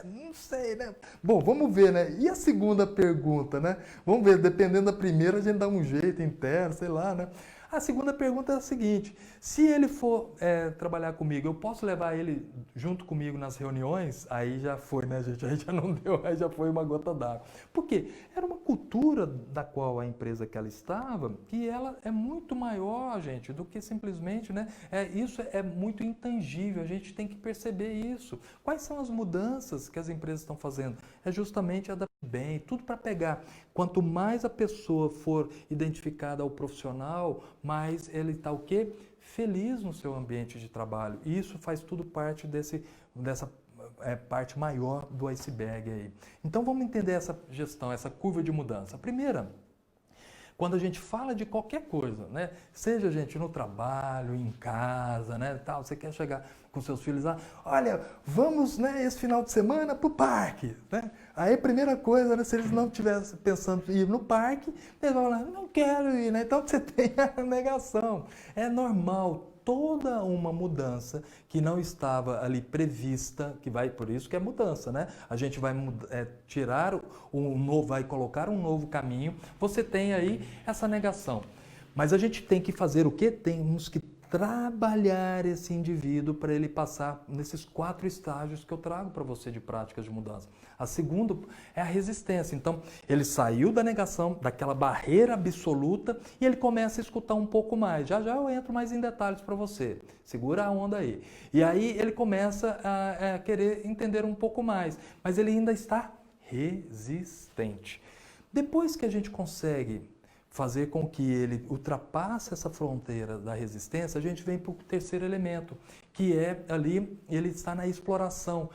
não sei, né? Bom, vamos ver, né? E a segunda pergunta, né? Vamos ver, dependendo da primeira a gente dá um jeito interno, sei lá, né? A segunda pergunta é a seguinte, se ele for trabalhar comigo, eu posso levar ele junto comigo nas reuniões? Aí já foi, né, gente? Aí já não deu, aí já foi uma gota d'água. Por quê? Era uma cultura da qual a empresa que ela estava, que ela é muito maior, gente, do que simplesmente, né? Isso é muito intangível, a gente tem que perceber isso. Quais são as mudanças que as empresas estão fazendo? É justamente adaptar bem, tudo para pegar. Quanto mais a pessoa for identificada ao profissional, mais ele está o quê? Feliz no seu ambiente de trabalho. E isso faz tudo parte dessa parte maior do iceberg aí. Então vamos entender essa gestão, essa curva de mudança. A primeira, quando a gente fala de qualquer coisa, né? Seja, gente, no trabalho, em casa, né, tal, você quer chegar com seus filhos lá, olha, vamos, né, esse final de semana para o parque, né? Aí a primeira coisa, né, se eles não estivessem pensando em ir no parque, eles vão falar, não quero ir, né? Então você tem a negação. É normal. Toda uma mudança que não estava ali prevista, que vai, por isso que é mudança, né? A gente vai tirar vai colocar um novo caminho, você tem aí essa negação. Mas a gente tem que fazer o quê? Temos que trabalhar esse indivíduo para ele passar nesses 4 estágios que eu trago para você de práticas de mudança. A segunda é a resistência. Então, ele saiu da negação, daquela barreira absoluta, e ele começa a escutar um pouco mais. Já já eu entro mais em detalhes para você. Segura a onda aí. E aí ele começa a querer entender um pouco mais, mas ele ainda está resistente. Depois que a gente consegue fazer com que ele ultrapasse essa fronteira da resistência, a gente vem para o terceiro elemento, que é ali, ele está na exploração.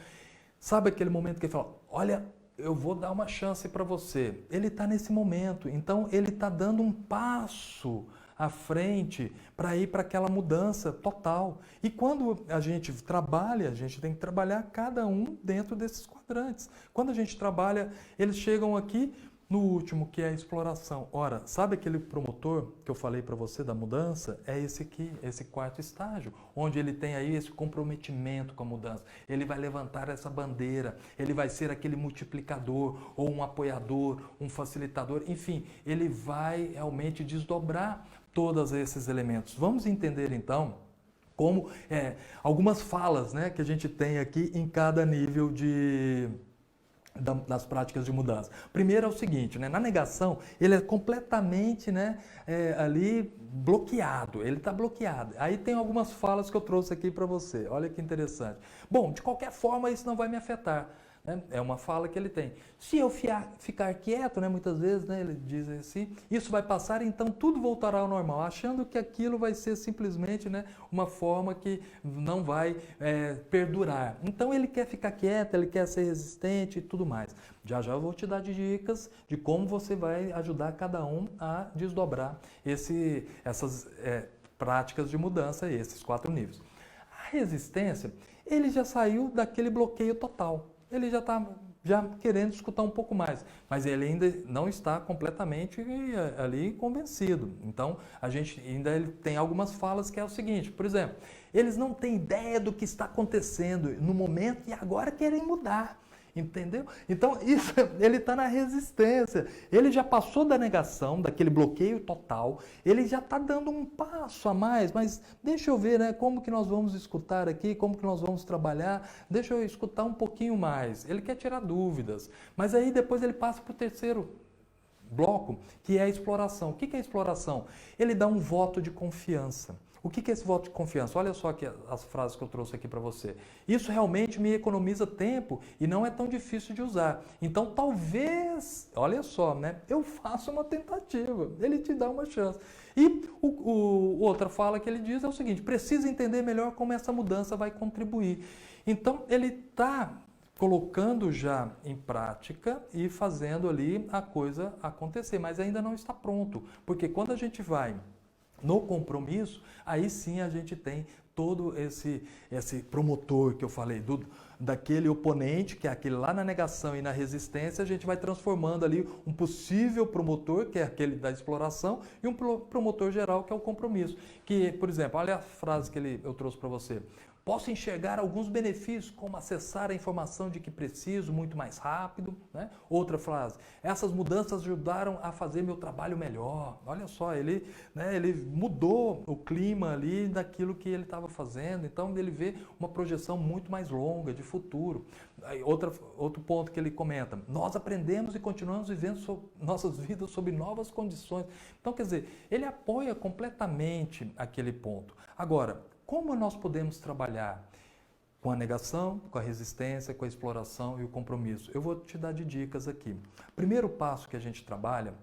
Sabe aquele momento que ele fala, olha, eu vou dar uma chance para você. Ele está nesse momento, então ele está dando um passo à frente para ir para aquela mudança total. E quando a gente trabalha, a gente tem que trabalhar cada um dentro desses quadrantes. Quando a gente trabalha, eles chegam aqui no último, que é a exploração. Ora, sabe aquele promotor que eu falei para você da mudança? É esse aqui, esse quarto estágio, onde ele tem aí esse comprometimento com a mudança. Ele vai levantar essa bandeira, ele vai ser aquele multiplicador, ou um apoiador, um facilitador, enfim, ele vai realmente desdobrar todos esses elementos. Vamos entender então como algumas falas, né, que a gente tem aqui em cada nível das práticas de mudança. Primeiro é o seguinte, né? Na negação, ele é completamente, né, ali bloqueado, ele está bloqueado. Aí tem algumas falas que eu trouxe aqui para você, olha que interessante. Bom, de qualquer forma isso não vai me afetar. É uma fala que ele tem. Se eu ficar quieto, né, muitas vezes, né, ele diz assim, isso vai passar, então tudo voltará ao normal, achando que aquilo vai ser simplesmente, né, uma forma que não vai perdurar. Então ele quer ficar quieto, ele quer ser resistente e tudo mais. Já eu vou te dar dicas de como você vai ajudar cada um a desdobrar essas práticas de mudança, esses 4 níveis. A resistência, ele já saiu daquele bloqueio total. Ele já está querendo escutar um pouco mais, mas ele ainda não está completamente ali convencido. Então, a gente ele tem algumas falas que é o seguinte, por exemplo, eles não têm ideia do que está acontecendo no momento e agora querem mudar. Entendeu? Então, isso, ele está na resistência. Ele já passou da negação, daquele bloqueio total, ele já está dando um passo a mais, mas deixa eu ver, né, como que nós vamos escutar aqui, como que nós vamos trabalhar, deixa eu escutar um pouquinho mais. Ele quer tirar dúvidas, mas aí depois ele passa para o terceiro bloco, que é a exploração. O que é a exploração? Ele dá um voto de confiança. O que é esse voto de confiança? Olha só aqui as frases que eu trouxe aqui para você. Isso realmente me economiza tempo e não é tão difícil de usar. Então, talvez, olha só, né? Eu faço uma tentativa. Ele te dá uma chance. E outra fala que ele diz é o seguinte, precisa entender melhor como essa mudança vai contribuir. Então, ele está colocando já em prática e fazendo ali a coisa acontecer, mas ainda não está pronto. Porque quando a gente vai no compromisso, aí sim a gente tem todo esse promotor que eu falei, daquele oponente, que é aquele lá na negação e na resistência, a gente vai transformando ali um possível promotor, que é aquele da exploração, e um promotor geral, que é o compromisso. Que, por exemplo, olha a frase que eu trouxe para você. Posso enxergar alguns benefícios, como acessar a informação de que preciso muito mais rápido. Né? Outra frase, essas mudanças ajudaram a fazer meu trabalho melhor. Olha só, ele mudou o clima ali daquilo que ele estava fazendo, então ele vê uma projeção muito mais longa de futuro. Aí, outro ponto que ele comenta, nós aprendemos e continuamos vivendo nossas vidas sob novas condições. Então, quer dizer, ele apoia completamente aquele ponto. Agora, como nós podemos trabalhar com a negação, com a resistência, com a exploração e o compromisso? Eu vou te dar de dicas aqui. Primeiro passo que a gente trabalha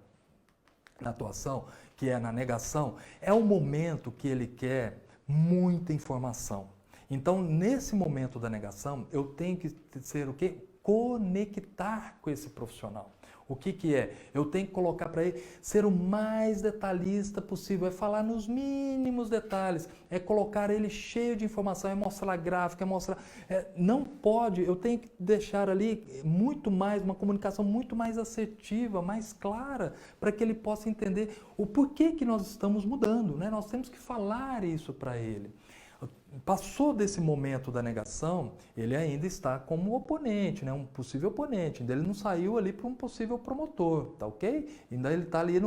na atuação, que é na negação, é o momento que ele quer muita informação. Então, nesse momento da negação, eu tenho que ser o quê? Conectar com esse profissional. O que é? Eu tenho que colocar para ele ser o mais detalhista possível, é falar nos mínimos detalhes, é colocar ele cheio de informação, é mostrar gráfico, é mostrar... não pode, eu tenho que deixar ali muito mais, uma comunicação muito mais assertiva, mais clara, para que ele possa entender o porquê que nós estamos mudando, né? Nós temos que falar isso para ele. Passou desse momento da negação, ele ainda está como oponente, né? Um possível oponente, ainda ele não saiu ali para um possível promotor, tá ok? Ainda ele está ali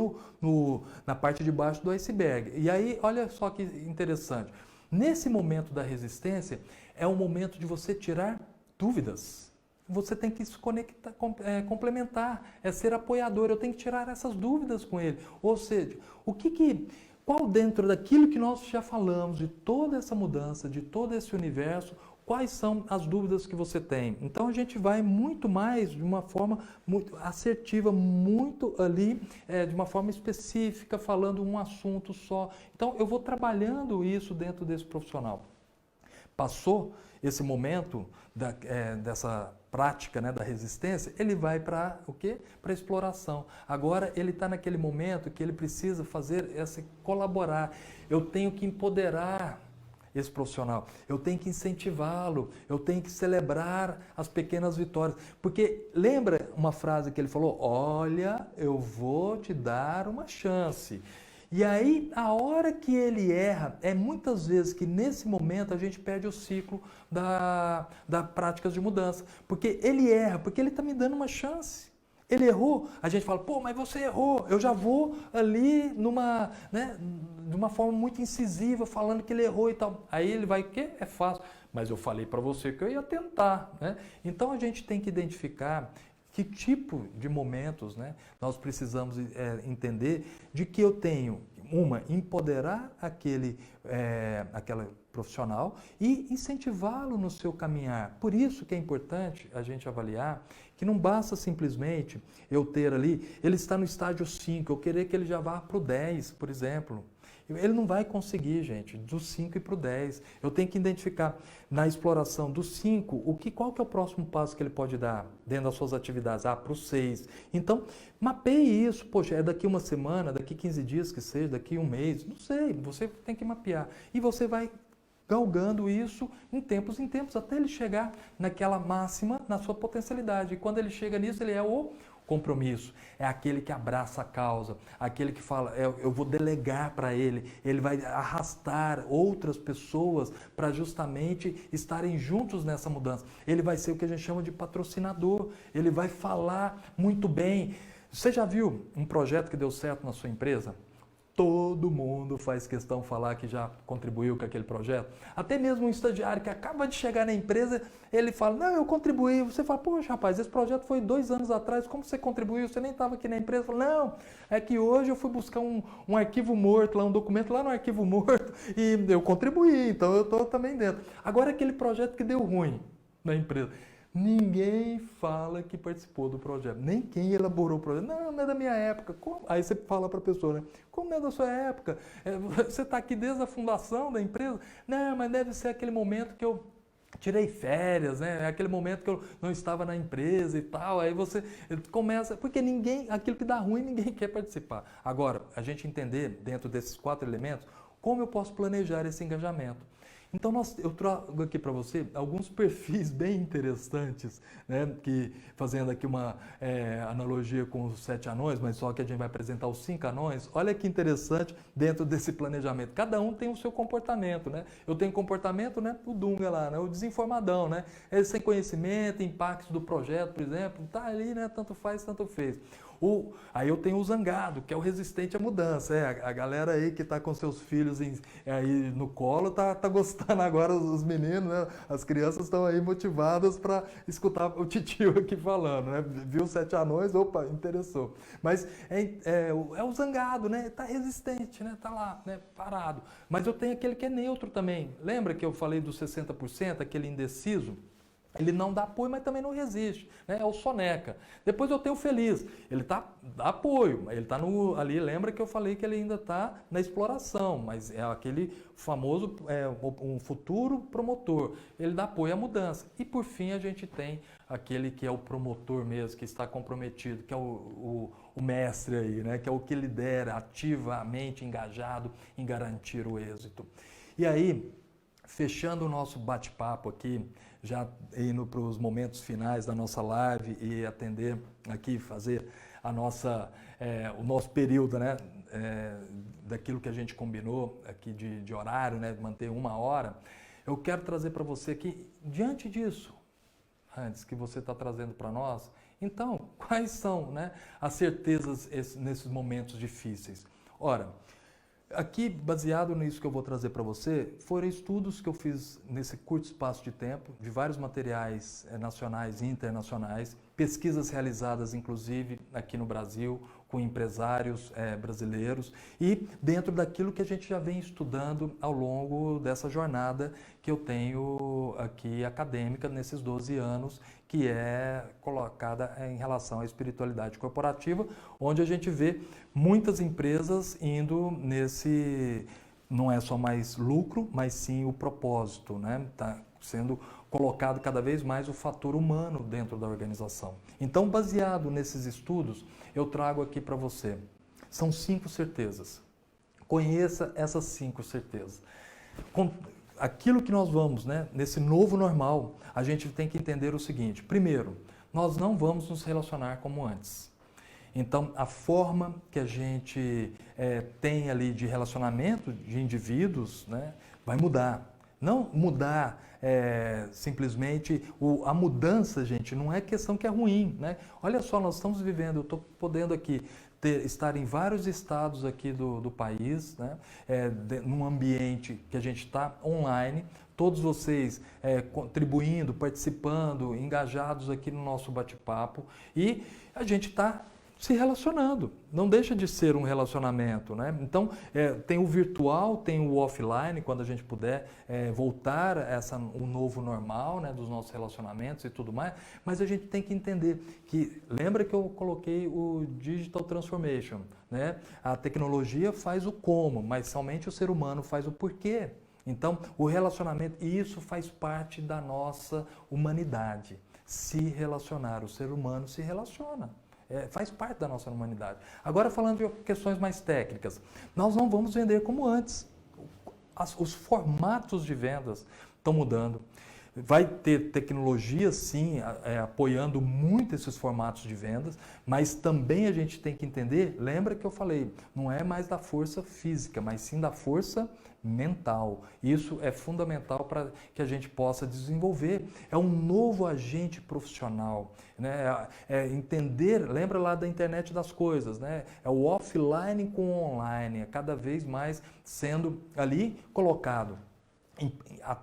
na parte de baixo do iceberg. E aí, olha só que interessante, nesse momento da resistência, é o momento de você tirar dúvidas. Você tem que se conectar, complementar, é ser apoiador, eu tenho que tirar essas dúvidas com ele. Ou seja, qual dentro daquilo que nós já falamos, de toda essa mudança, de todo esse universo, quais são as dúvidas que você tem? Então a gente vai muito mais de uma forma muito assertiva, muito ali, de uma forma específica, falando um assunto só. Então eu vou trabalhando isso dentro desse profissional. Passou esse momento dessa prática, né, da resistência, ele vai para o quê? Para a exploração. Agora ele está naquele momento que ele precisa fazer colaborar. Eu tenho que empoderar esse profissional, eu tenho que incentivá-lo, eu tenho que celebrar as pequenas vitórias. Porque lembra uma frase que ele falou? Olha, eu vou te dar uma chance. E aí, a hora que ele erra, é muitas vezes que nesse momento a gente perde o ciclo da práticas de mudança. Porque ele erra, porque ele está me dando uma chance. Ele errou, a gente fala, pô, mas você errou, eu já vou ali de uma forma muito incisiva, falando que ele errou e tal. Aí ele vai, o quê? É fácil. Mas eu falei para você que eu ia tentar, né? Então a gente tem que identificar que tipo de momentos, né, nós precisamos entender de que eu tenho, empoderar aquela profissional e incentivá-lo no seu caminhar. Por isso que é importante a gente avaliar que não basta simplesmente eu ter ali, ele está no estágio 5, eu querer que ele já vá para o 10, por exemplo. Ele não vai conseguir, gente, do 5 e para o 10. Eu tenho que identificar na exploração do 5, qual que é o próximo passo que ele pode dar dentro das suas atividades? Para o 6. Então, mapeie isso. Poxa, é daqui uma semana, daqui 15 dias que seja, daqui um mês, não sei. Você tem que mapear. E você vai galgando isso em tempos, até ele chegar naquela máxima, na sua potencialidade. E quando ele chega nisso, ele é o compromisso, é aquele que abraça a causa, aquele que fala, eu vou delegar para ele vai arrastar outras pessoas para justamente estarem juntos nessa mudança. Ele vai ser o que a gente chama de patrocinador, ele vai falar muito bem. Você já viu um projeto que deu certo na sua empresa? Todo mundo faz questão de falar que já contribuiu com aquele projeto. Até mesmo um estagiário que acaba de chegar na empresa, ele fala, não, eu contribuí. Você fala, poxa, rapaz, esse projeto foi 2 anos atrás, como você contribuiu? Você nem estava aqui na empresa. Fala, não, é que hoje eu fui buscar um arquivo morto, um documento lá no arquivo morto, e eu contribuí, então eu estou também dentro. Agora aquele projeto que deu ruim na empresa. Ninguém fala que participou do projeto, nem quem elaborou o projeto. Não é da minha época. Como? Aí você fala para a pessoa, né? Como não é da sua época? Você está aqui desde a fundação da empresa? Não, mas deve ser aquele momento que eu tirei férias, né? É aquele momento que eu não estava na empresa e tal. Aí você começa... Porque aquilo que dá ruim, ninguém quer participar. Agora, a gente entender, dentro desses 4 elementos, como eu posso planejar esse engajamento. Então eu trago aqui para você alguns perfis bem interessantes, né, fazendo aqui uma analogia com os 7 anões, mas só que a gente vai apresentar os 5 anões. Olha que interessante dentro desse planejamento. Cada um tem o seu comportamento, né? Eu tenho comportamento, né, o Dunga lá, né, o desinformadão, né? Ele sem conhecimento, impactos do projeto, por exemplo, tá ali, né, tanto faz, tanto fez. Aí eu tenho o zangado, que é o resistente à mudança. A galera aí que está com seus filhos aí no colo tá gostando agora, os meninos, né? As crianças estão aí motivadas para escutar o titio aqui falando, né? Viu 7 anões, opa, interessou. Mas é o zangado, né? Está resistente, né? Está lá, né? Parado. Mas eu tenho aquele que é neutro também. Lembra que eu falei dos 60%, aquele indeciso? Ele não dá apoio, mas também não resiste, né? É o soneca. Depois eu tenho o feliz. Ele dá apoio, mas ele está ali, lembra que eu falei que ele ainda está na exploração, mas é aquele famoso, um futuro promotor. Ele dá apoio à mudança. E por fim a gente tem aquele que é o promotor mesmo, que está comprometido, que é o mestre aí, né? Que é o que lidera ativamente engajado em garantir o êxito. E aí, fechando o nosso bate-papo aqui, já indo para os momentos finais da nossa live e atender aqui, fazer o nosso período, né, daquilo que a gente combinou aqui de horário, né, manter 1 hora, eu quero trazer para você aqui, diante disso, antes que você está trazendo para nós, então, quais são, né, as certezas nesses momentos difíceis? Ora, aqui, baseado nisso que eu vou trazer para você, foram estudos que eu fiz nesse curto espaço de tempo, de vários materiais nacionais e internacionais, pesquisas realizadas, inclusive, aqui no Brasil, com empresários brasileiros e dentro daquilo que a gente já vem estudando ao longo dessa jornada que eu tenho aqui acadêmica nesses 12 anos, que é colocada em relação à espiritualidade corporativa, onde a gente vê muitas empresas indo não é só mais lucro, mas sim o propósito, né? Está sendo colocado cada vez mais o fator humano dentro da organização. Então, baseado nesses estudos, eu trago aqui para você. São 5 certezas. Conheça essas 5 certezas. Com aquilo que nós vamos, né, nesse novo normal, a gente tem que entender o seguinte. Primeiro, nós não vamos nos relacionar como antes. Então, a forma que a gente tem ali de relacionamento de indivíduos, né, vai mudar. Não mudar simplesmente, a mudança, gente, não é questão que é ruim, né? Olha só, nós estamos vivendo, eu estou podendo aqui estar em vários estados aqui do país, né? Num ambiente que a gente está online, todos vocês contribuindo, participando, engajados aqui no nosso bate-papo, e a gente está se relacionando, não deixa de ser um relacionamento, né? Então, tem o virtual, tem o offline, quando a gente puder voltar a um novo normal, né, dos nossos relacionamentos e tudo mais, mas a gente tem que entender que, lembra que eu coloquei o Digital Transformation, né? A tecnologia faz o como, mas somente o ser humano faz o porquê. Então, o relacionamento, isso faz parte da nossa humanidade, se relacionar, o ser humano se relaciona. Faz parte da nossa humanidade. Agora, falando de questões mais técnicas, nós não vamos vender como antes. Os formatos de vendas estão mudando. Vai ter tecnologia, sim, apoiando muito esses formatos de vendas, mas também a gente tem que entender, lembra que eu falei, não é mais da força física, mas sim da força mental. Isso é fundamental para que a gente possa desenvolver. É um novo agente profissional, né? Entender, lembra lá da internet das coisas, né? É o offline com o online, cada vez mais sendo ali colocado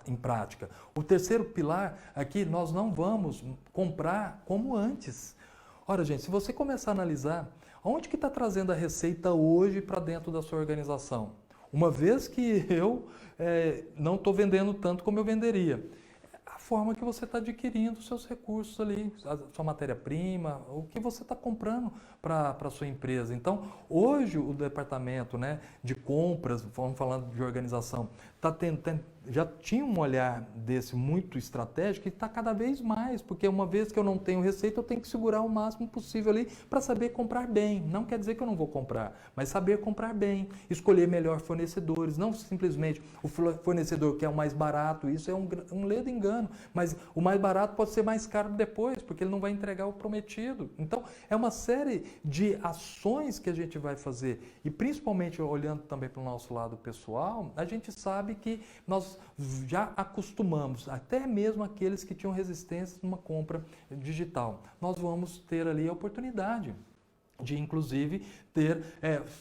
em prática. O terceiro pilar aqui, nós não vamos comprar como antes. Ora, gente, se você começar a analisar, onde que está trazendo a receita hoje para dentro da sua organização? Uma vez que eu não estou vendendo tanto como eu venderia. A forma que você está adquirindo os seus recursos ali, a sua matéria-prima, o que você está comprando para a sua empresa. Então, hoje o departamento, né, de compras, vamos falando de organização, já tinha um olhar desse muito estratégico e está cada vez mais, porque uma vez que eu não tenho receita, eu tenho que segurar o máximo possível ali para saber comprar bem. Não quer dizer que eu não vou comprar, mas saber comprar bem, escolher melhor fornecedores, não simplesmente o fornecedor que é o mais barato, isso é um ledo engano, mas o mais barato pode ser mais caro depois, porque ele não vai entregar o prometido. Então, é uma série de ações que a gente vai fazer, e principalmente olhando também para o nosso lado pessoal, a gente sabe que nós já acostumamos, até mesmo aqueles que tinham resistência numa compra digital. Nós vamos ter ali a oportunidade de, inclusive, ter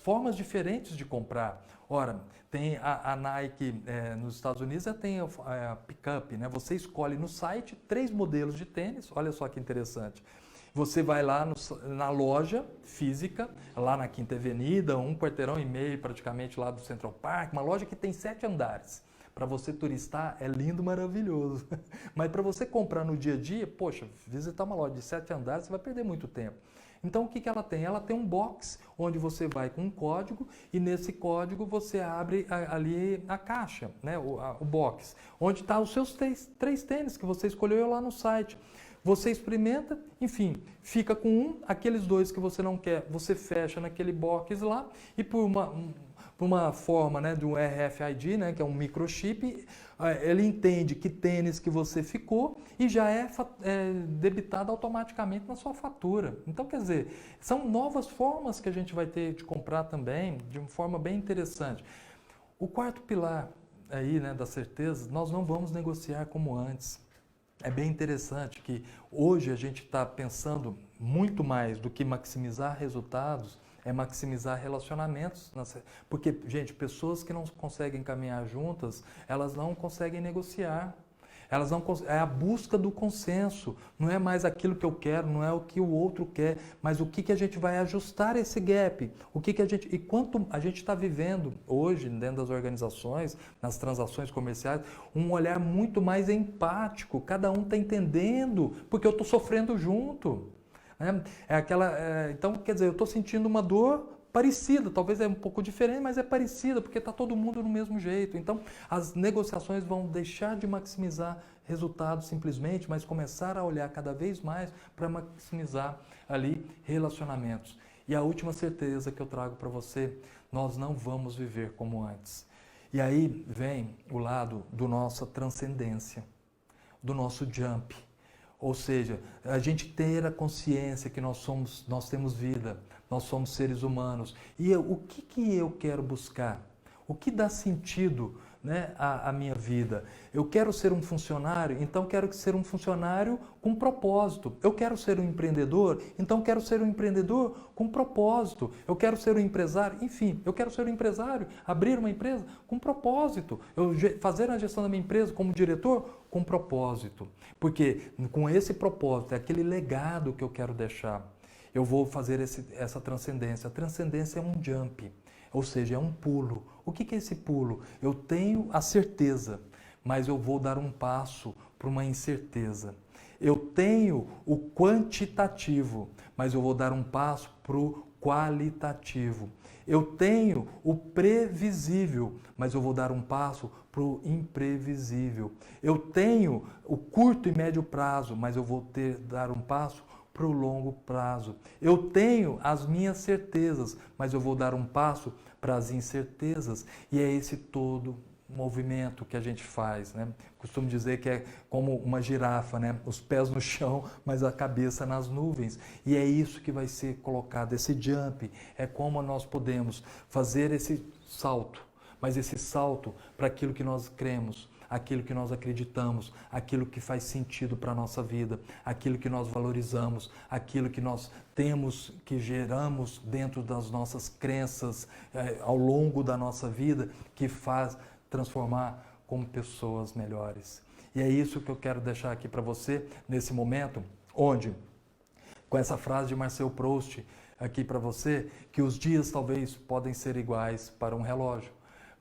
formas diferentes de comprar. Ora, tem a Nike nos Estados Unidos, já tem a Pickup, né? Você escolhe no site 3 modelos de tênis, olha só que interessante. Você vai lá na loja física, lá na Quinta Avenida, 1,5 quarteirão praticamente lá do Central Park, uma loja que tem 7 andares. Para você turistar é lindo, maravilhoso. Mas para você comprar no dia a dia, poxa, visitar uma loja de 7 andares, você vai perder muito tempo. Então o que ela tem? Ela tem um box onde você vai com um código e nesse código você abre ali a caixa, né? o box, onde está os seus 3 tênis que você escolheu lá no site. Você experimenta, enfim, fica com aqueles 2 que você não quer, você fecha naquele box lá e por uma forma, né, de um RFID, né, que é um microchip, ele entende que tênis que você ficou e já é debitado automaticamente na sua fatura. Então, quer dizer, são novas formas que a gente vai ter de comprar também, de uma forma bem interessante. O quarto pilar aí, né, das certezas, nós não vamos negociar como antes. É bem interessante que hoje a gente está pensando muito mais do que maximizar resultados, é maximizar relacionamentos. Porque, gente, pessoas que não conseguem caminhar juntas, elas não conseguem negociar. É a busca do consenso, não é mais aquilo que eu quero, não é o que o outro quer, mas o que a gente vai ajustar esse gap, e quanto a gente está vivendo hoje dentro das organizações, nas transações comerciais, um olhar muito mais empático, cada um está entendendo, porque eu estou sofrendo junto. Então, quer dizer, eu estou sentindo uma dor, parecida, talvez é um pouco diferente, mas é parecida, porque está todo mundo no mesmo jeito. Então, as negociações vão deixar de maximizar resultados simplesmente, mas começar a olhar cada vez mais para maximizar ali relacionamentos. E a última certeza que eu trago para você, nós não vamos viver como antes. E aí vem o lado da nossa transcendência, do nosso jump. Ou seja, a gente ter a consciência que nós temos vida, nós somos seres humanos. E o que eu quero buscar? O que dá sentido, né, à minha vida? Eu quero ser um funcionário, então quero ser um funcionário com propósito. Eu quero ser um empreendedor, então quero ser um empreendedor com propósito. Eu quero ser um empresário, enfim, eu quero ser um empresário, abrir uma empresa com propósito. Eu fazer a gestão da minha empresa como diretor com propósito. Porque com esse propósito, é aquele legado que eu quero deixar, eu vou fazer essa transcendência. A transcendência é um jump. Ou seja, é um pulo. O que é esse pulo? Eu tenho a certeza, mas eu vou dar um passo para uma incerteza. Eu tenho o quantitativo, mas eu vou dar um passo para o qualitativo. Eu tenho o previsível, mas eu vou dar um passo para o imprevisível. Eu tenho o curto e médio prazo, mas eu vou dar um passo para o longo prazo. Eu tenho as minhas certezas, mas eu vou dar um passo para as incertezas. E é esse todo movimento que a gente faz, né? Costumo dizer que é como uma girafa, né? Os pés no chão, mas a cabeça nas nuvens. E é isso que vai ser colocado, esse jump. É como nós podemos fazer esse salto, mas esse salto para aquilo que nós cremos, aquilo que nós acreditamos, aquilo que faz sentido para a nossa vida, aquilo que nós valorizamos, aquilo que nós temos, que geramos dentro das nossas crenças ao longo da nossa vida, que faz transformar como pessoas melhores. E é isso que eu quero deixar aqui para você nesse momento, onde, com essa frase de Marcel Proust aqui para você, que os dias talvez podem ser iguais para um relógio,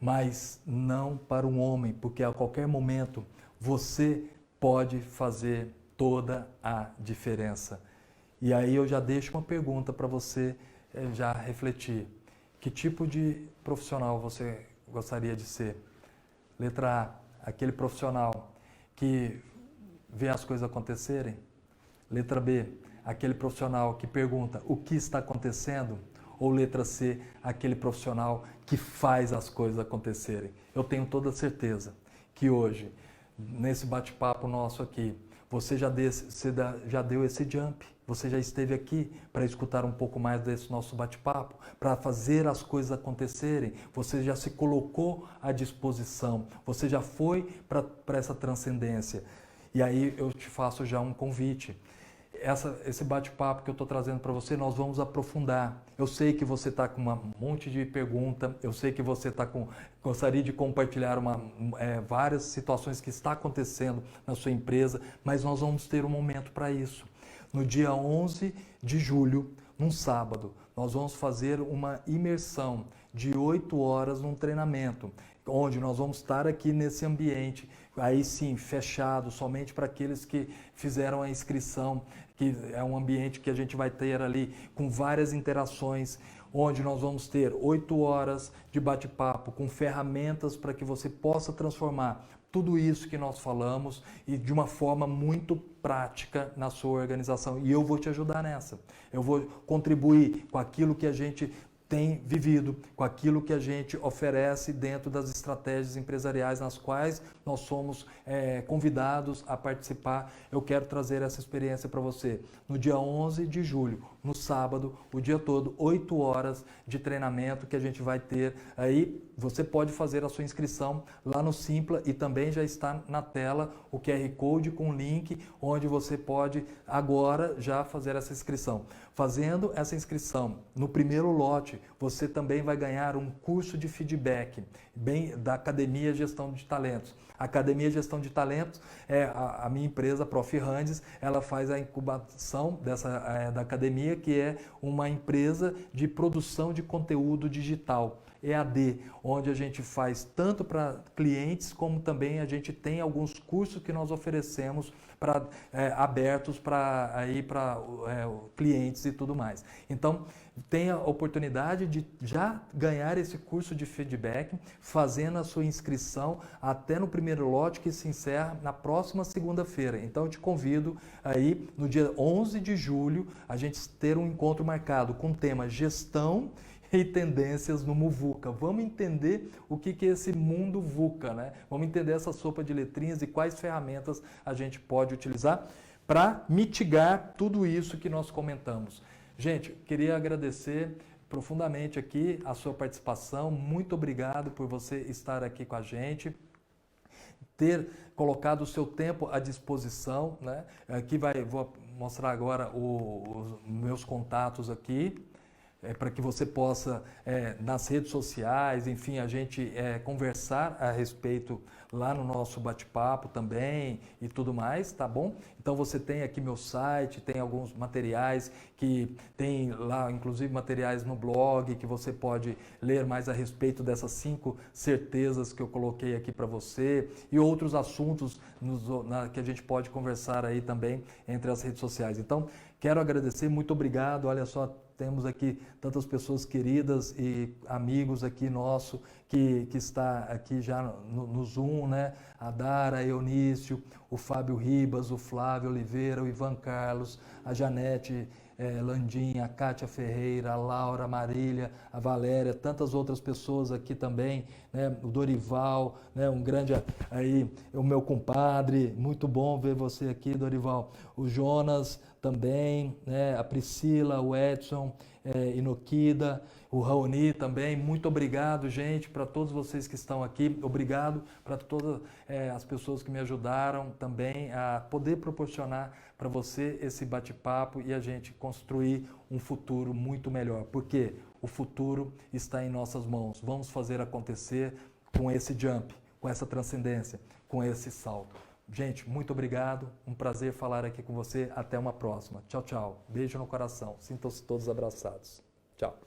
mas não para um homem, porque a qualquer momento você pode fazer toda a diferença. E aí eu já deixo uma pergunta para você já refletir. Que tipo de profissional você gostaria de ser? Letra A, aquele profissional que vê as coisas acontecerem. Letra B, aquele profissional que pergunta o que está acontecendo. Ou letra C, aquele profissional que faz as coisas acontecerem. Eu tenho toda certeza que hoje, nesse bate-papo nosso aqui, você já deu esse jump, você já esteve aqui para escutar um pouco mais desse nosso bate-papo, para fazer as coisas acontecerem, você já se colocou à disposição, você já foi para essa transcendência. E aí eu te faço já um convite. Esse bate-papo que eu estou trazendo para você, nós vamos aprofundar. Eu sei que você está com um monte de pergunta, eu sei que você gostaria de compartilhar várias situações que está acontecendo na sua empresa, mas nós vamos ter um momento para isso. No dia 11 de julho, num sábado, nós vamos fazer uma imersão de 8 horas num treinamento, onde nós vamos estar aqui nesse ambiente, aí sim, fechado, somente para aqueles que fizeram a inscrição, que é um ambiente que a gente vai ter ali com várias interações, onde nós vamos ter 8 horas de bate-papo com ferramentas para que você possa transformar tudo isso que nós falamos e de uma forma muito prática na sua organização. E eu vou te ajudar nessa. Eu vou contribuir com aquilo que a gente tem vivido, com aquilo que a gente oferece dentro das estratégias empresariais nas quais nós somos convidados a participar. Eu quero trazer essa experiência para você. No dia 11 de julho, no sábado, o dia todo, 8 horas de treinamento que a gente vai ter. Aí você pode fazer a sua inscrição lá no Simpla e também já está na tela o QR Code com link onde você pode agora já fazer essa inscrição. Fazendo essa inscrição no primeiro lote, você também vai ganhar um curso de feedback da Academia Gestão de Talentos. A Academia Gestão de Talentos é a minha empresa, Prof. Randes, ela faz a incubação da academia, que é uma empresa de produção de conteúdo digital, EAD, onde a gente faz tanto para clientes como também a gente tem alguns cursos que nós oferecemos abertos para clientes e tudo mais. Então, tenha a oportunidade de já ganhar esse curso de feedback, fazendo a sua inscrição até no primeiro lote, que se encerra na próxima segunda-feira. Então eu te convido aí no dia 11 de julho a gente ter um encontro marcado com o tema gestão e tendências no Muvuca. Vamos entender o que é esse mundo VUCA, né? Vamos entender essa sopa de letrinhas e quais ferramentas a gente pode utilizar para mitigar tudo isso que nós comentamos. Gente, queria agradecer profundamente aqui a sua participação. Muito obrigado por você estar aqui com a gente, ter colocado o seu tempo à disposição, né? Aqui vou mostrar agora os meus contatos aqui, para que você possa, nas redes sociais, enfim, a gente conversar a respeito lá no nosso bate-papo também e tudo mais, tá bom? Então você tem aqui meu site, tem alguns materiais que tem lá, inclusive materiais no blog, que você pode ler mais a respeito dessas 5 certezas que eu coloquei aqui para você e outros assuntos que a gente pode conversar aí também entre as redes sociais. Então, quero agradecer, muito obrigado, olha só, temos aqui tantas pessoas queridas e amigos aqui nosso que está aqui já no Zoom, né? A Dara, a Eunício, o Fábio Ribas, o Flávio Oliveira, o Ivan Carlos, a Janete Landim, a Kátia Ferreira, a Laura, a Marília, a Valéria, tantas outras pessoas aqui também, né? O Dorival, né? Um grande aí, o meu compadre, muito bom ver você aqui, Dorival. O Jonas também, né? A Priscila, o Edson, Inokida, o Raoni também. Muito obrigado, gente, para todos vocês que estão aqui. Obrigado para todas as pessoas que me ajudaram também a poder proporcionar para você esse bate-papo e a gente construir um futuro muito melhor. Porque o futuro está em nossas mãos. Vamos fazer acontecer com esse jump, com essa transcendência, com esse salto. Gente, muito obrigado. Um prazer falar aqui com você. Até uma próxima. Tchau, tchau. Beijo no coração. Sintam-se todos abraçados. Tchau.